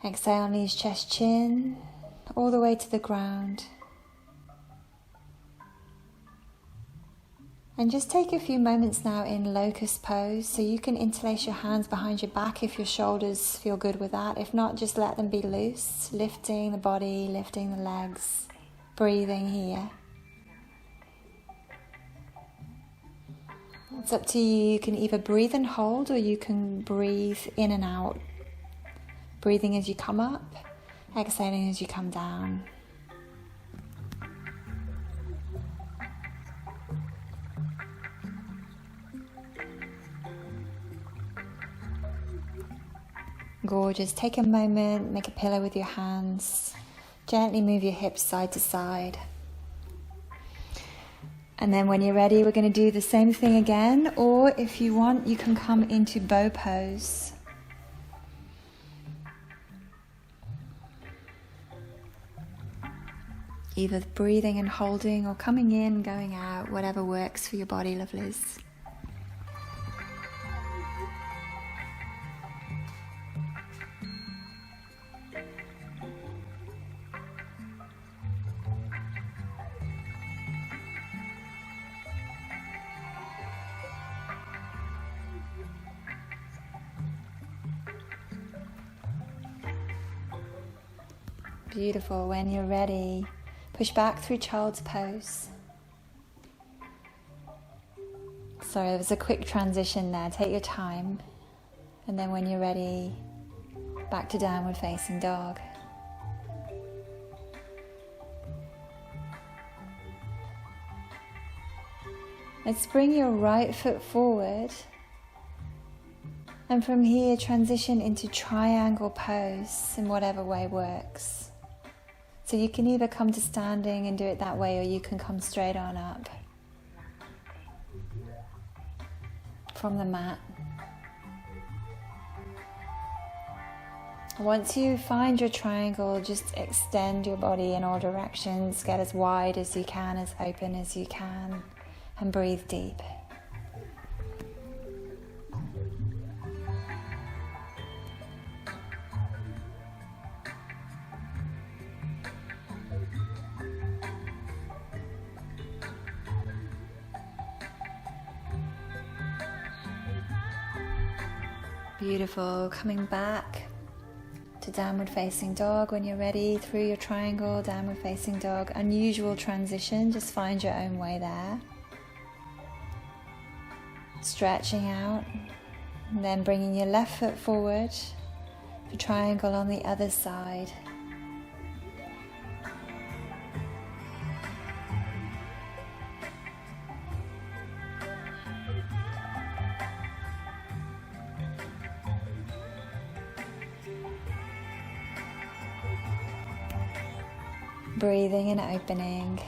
Exhale, knees, chest, chin, all the way to the ground. And just take a few moments now in locust pose, so you can interlace your hands behind your back if your shoulders feel good with that. If not, just let them be loose, lifting the body, lifting the legs, breathing here. It's up to you. You can either breathe and hold, or you can breathe in and out. Breathing as you come up, exhaling as you come down. Gorgeous. Take a moment, make a pillow with your hands. Gently move your hips side to side. And then when you're ready, we're going to do the same thing again, or if you want, you can come into bow pose. Either breathing and holding, or coming in, going out, whatever works for your body, lovelies. Beautiful. When you're ready, push back through child's pose. Sorry, there was a quick transition there. Take your time. And then when you're ready, back to downward facing dog. Let's bring your right foot forward. And from here, transition into triangle pose in whatever way works. So you can either come to standing and do it that way, or you can come straight on up from the mat. Once you find your triangle, just extend your body in all directions, get as wide as you can, as open as you can, and breathe deep. Beautiful. Coming back to downward facing dog when you're ready, through your triangle, downward facing dog. Unusual transition, just find your own way there. Stretching out, and then bringing your left foot forward for triangle on the other side. Breathing and opening.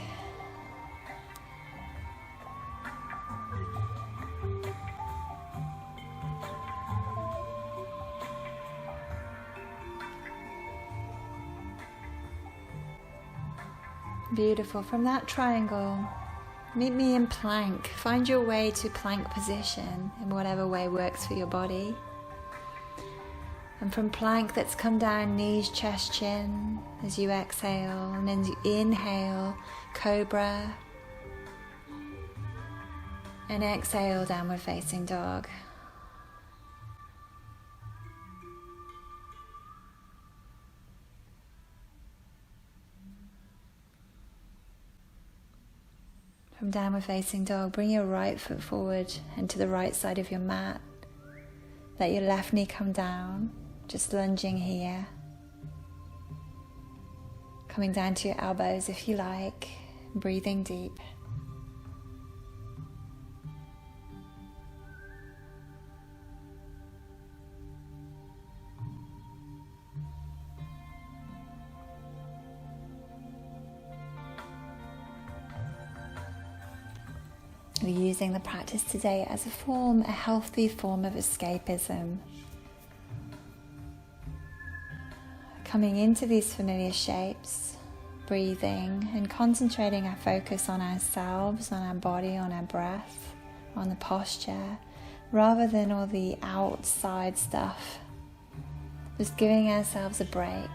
Beautiful. From that triangle, meet me in plank. Find your way to plank position in whatever way works for your body. And from plank, let's come down, knees, chest, chin, as you exhale. And then you inhale, cobra. And exhale, downward facing dog. From downward facing dog, bring your right foot forward and to the right side of your mat. Let your left knee come down. Just lunging here. Coming down to your elbows if you like, breathing deep. We're using the practice today as a healthy form of escapism. Coming into these familiar shapes, breathing and concentrating our focus on ourselves, on our body, on our breath, on the posture, rather than all the outside stuff. Just giving ourselves a break.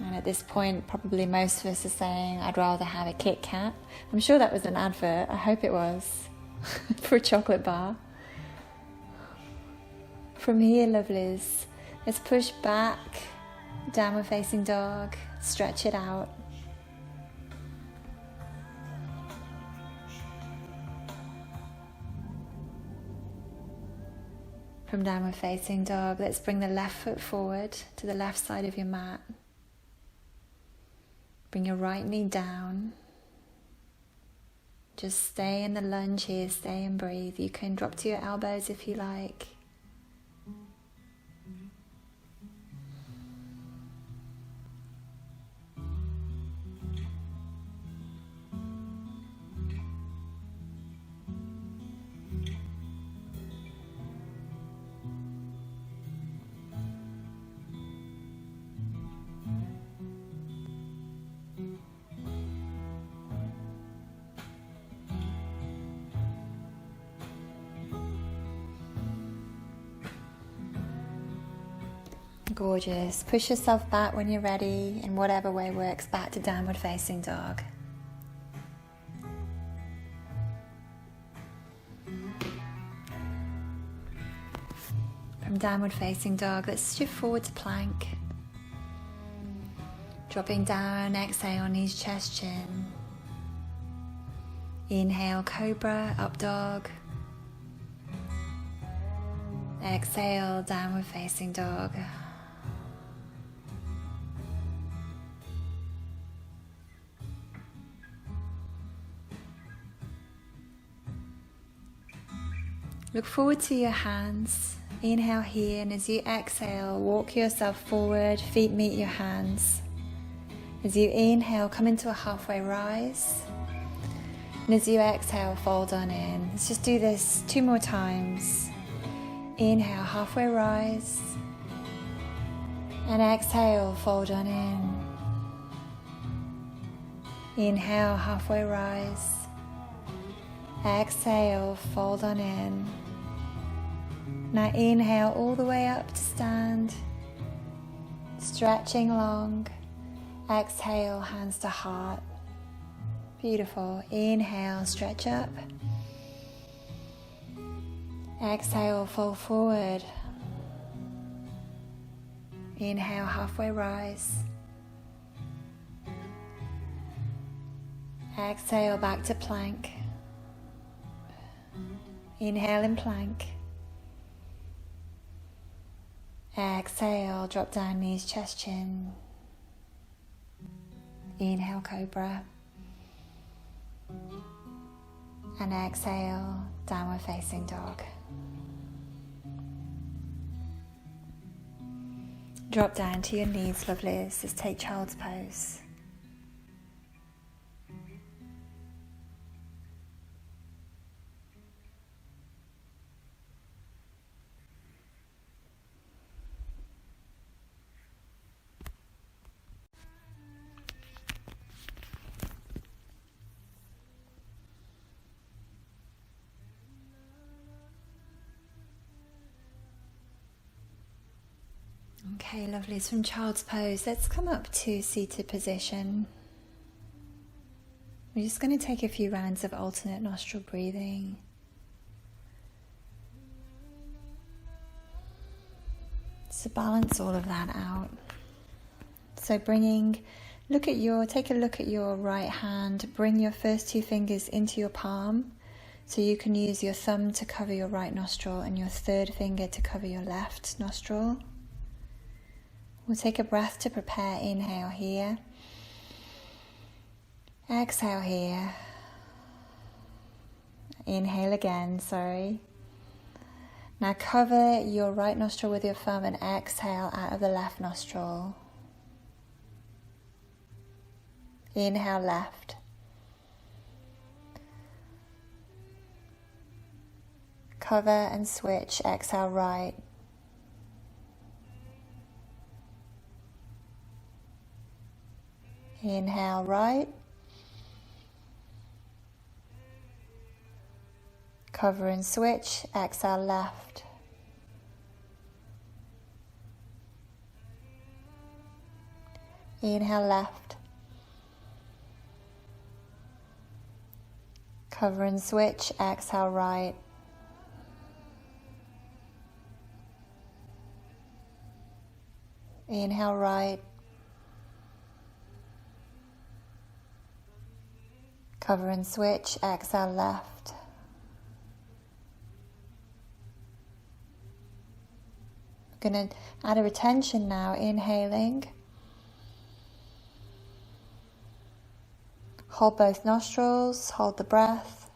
And at this point, probably most of us are saying, I'd rather have a Kit Kat. I'm sure that was an advert, I hope it was, for a chocolate bar. From here, lovelies, let's push back, downward facing dog, stretch it out. From downward facing dog, let's bring the left foot forward to the left side of your mat. Bring your right knee down. Just stay in the lunge here, stay and breathe. You can drop to your elbows if you like. Gorgeous. Push yourself back when you're ready, in whatever way works, back to downward facing dog. From downward facing dog, let's shift forward to plank. Dropping down, exhale, knees, chest, chin. Inhale, cobra, up dog. Exhale, downward facing dog. Look forward to your hands. Inhale here, and as you exhale, walk yourself forward, feet meet your hands. As you inhale, come into a halfway rise. And as you exhale, fold on in. Let's just do this 2 more times. Inhale, halfway rise. And exhale, fold on in. Inhale, halfway rise. Exhale, fold on in. Now inhale all the way up to stand, stretching long. Exhale, hands to heart. Beautiful. Inhale, stretch up. Exhale, fold forward. Inhale, halfway rise. Exhale, back to plank. Inhale in plank. Exhale, drop down, knees, chest, chin. Inhale, cobra. And exhale, downward facing dog. Drop down to your knees, lovelies. Just take child's pose. Okay, lovely. From child's pose, let's come up to seated position. We're just going to take a few rounds of alternate nostril breathing. So balance all of that out. So bringing Take a look at your right hand. Bring your first two fingers into your palm, so you can use your thumb to cover your right nostril and your third finger to cover your left nostril. We'll take a breath to prepare. Inhale here. Exhale here. Inhale again, sorry. Now cover your right nostril with your thumb and exhale out of the left nostril. Inhale left. Cover and switch, exhale right. Inhale right. Cover and switch, exhale left. Inhale left. Cover and switch, exhale right. Inhale right. Cover and switch, exhale left. We're going to add a retention now, inhaling. Hold both nostrils, hold the breath.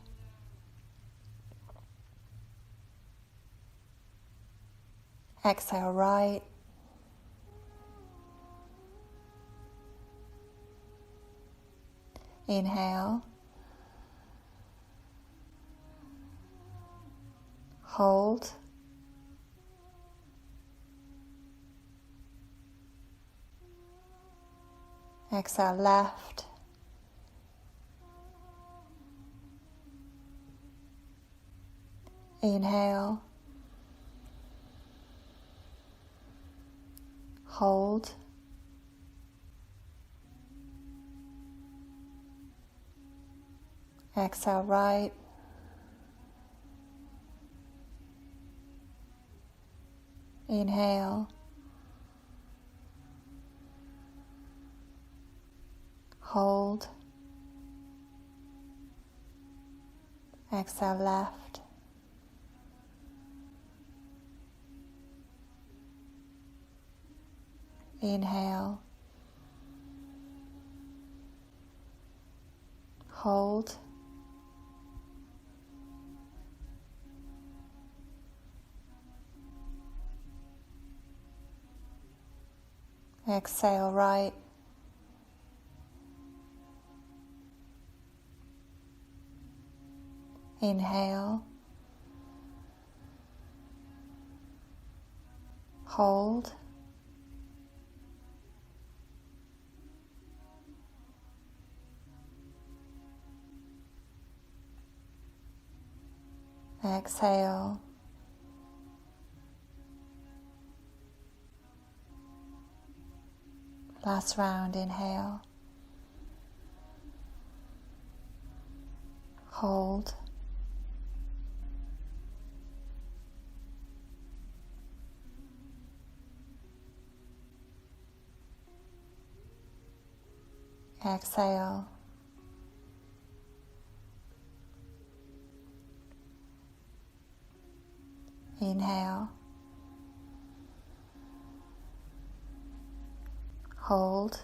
Exhale right. Inhale. Hold. Exhale left. Inhale. Hold. Exhale right. Inhale. Hold. Exhale left. Inhale. Hold. Exhale right. Inhale. Hold. Exhale. Last round, inhale. Hold. Exhale. Inhale. Hold.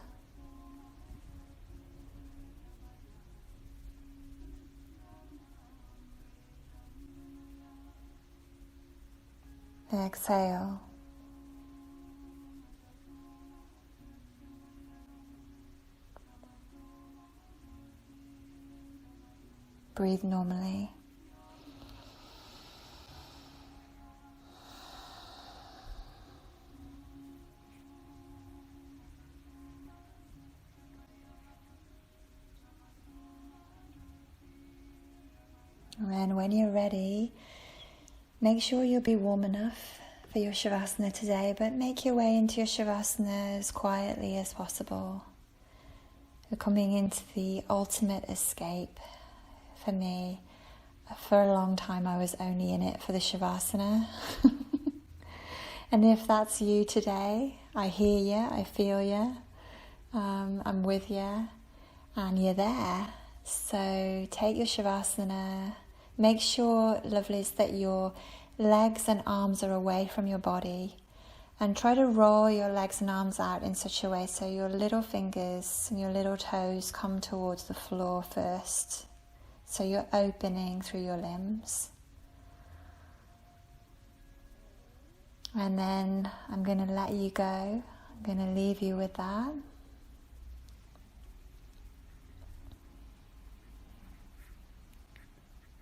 Exhale. Breathe normally. And when you're ready, make sure you'll be warm enough for your Shavasana today, but make your way into your Shavasana as quietly as possible. You're coming into the ultimate escape. For me, for a long time I was only in it for the Shavasana. And if that's you today, I hear you, I feel you. I'm with you, and you're there. So take your Shavasana. Make sure, lovelies, that your legs and arms are away from your body, and try to roll your legs and arms out in such a way so your little fingers and your little toes come towards the floor first. So you're opening through your limbs. And then I'm going to let you go. I'm going to leave you with that.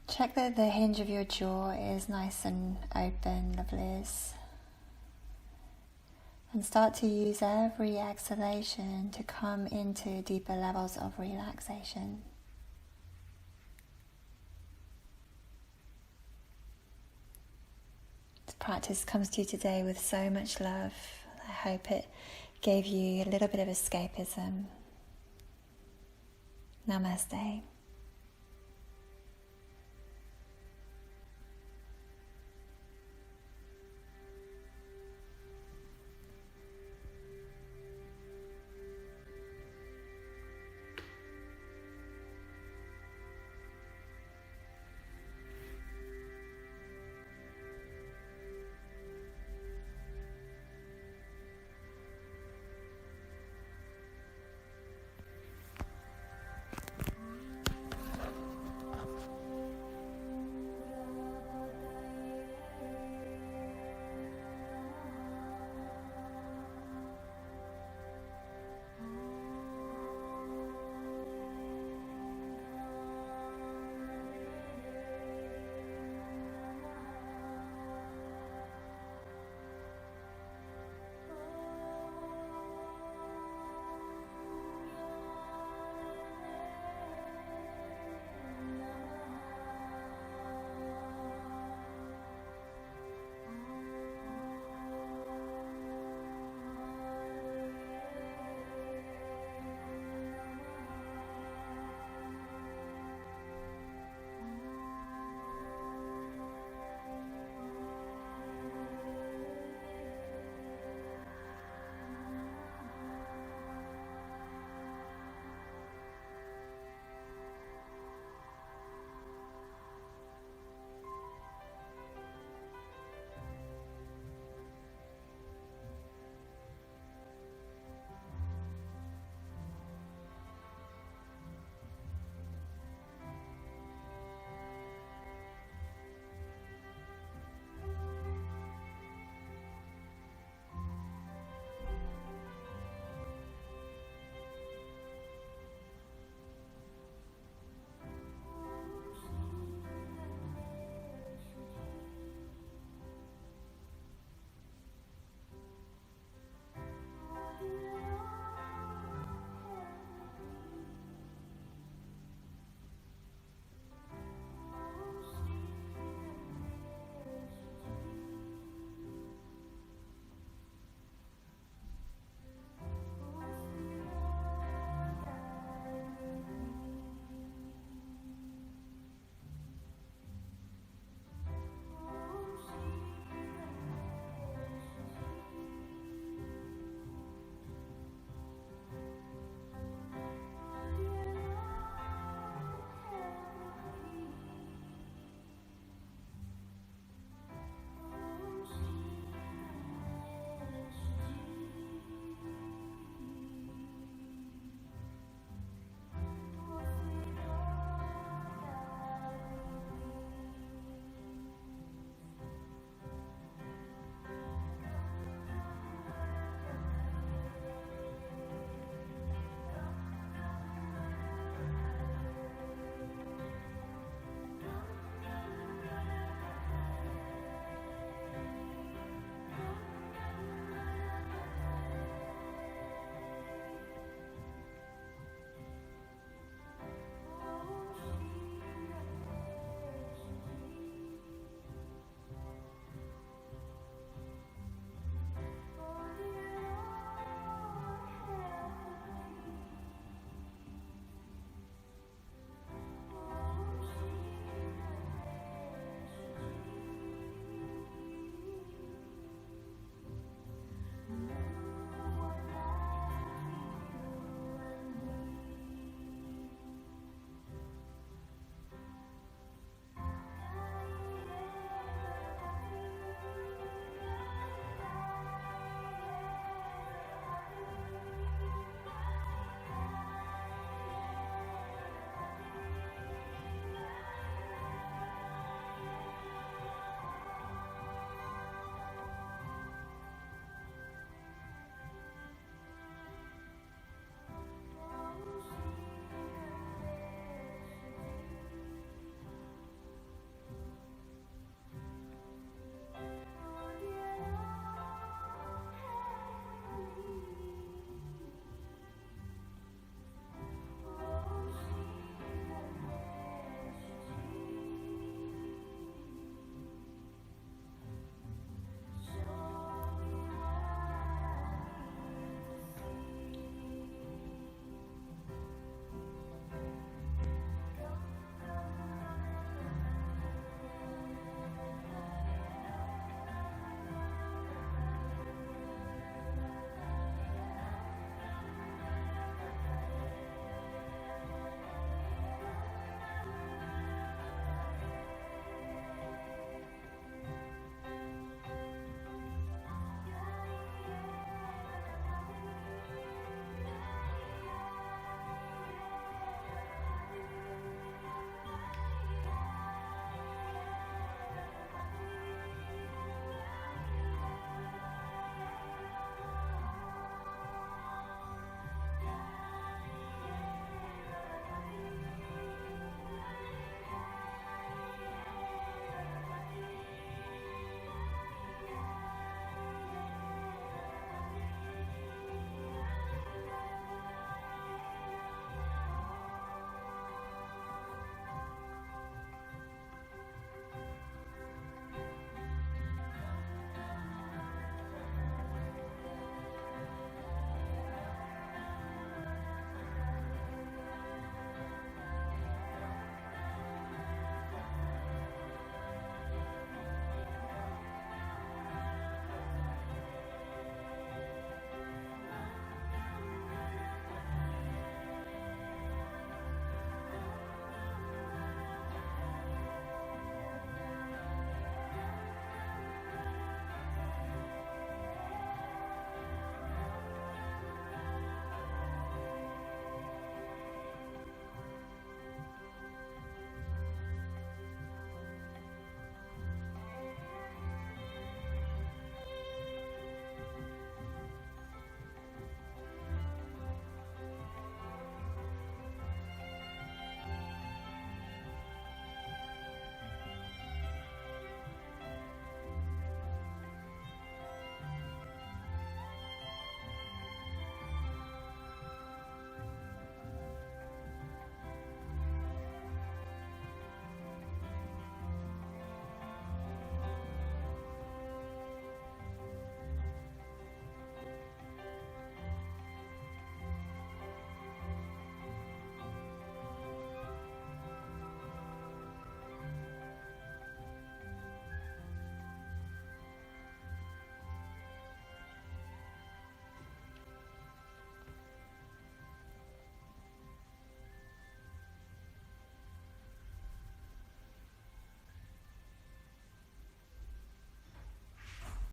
Check that the hinge of your jaw is nice and open, lovelies. And start to use every exhalation to come into deeper levels of relaxation. This practice comes to you today with so much love. I hope it gave you a little bit of escapism. Namaste.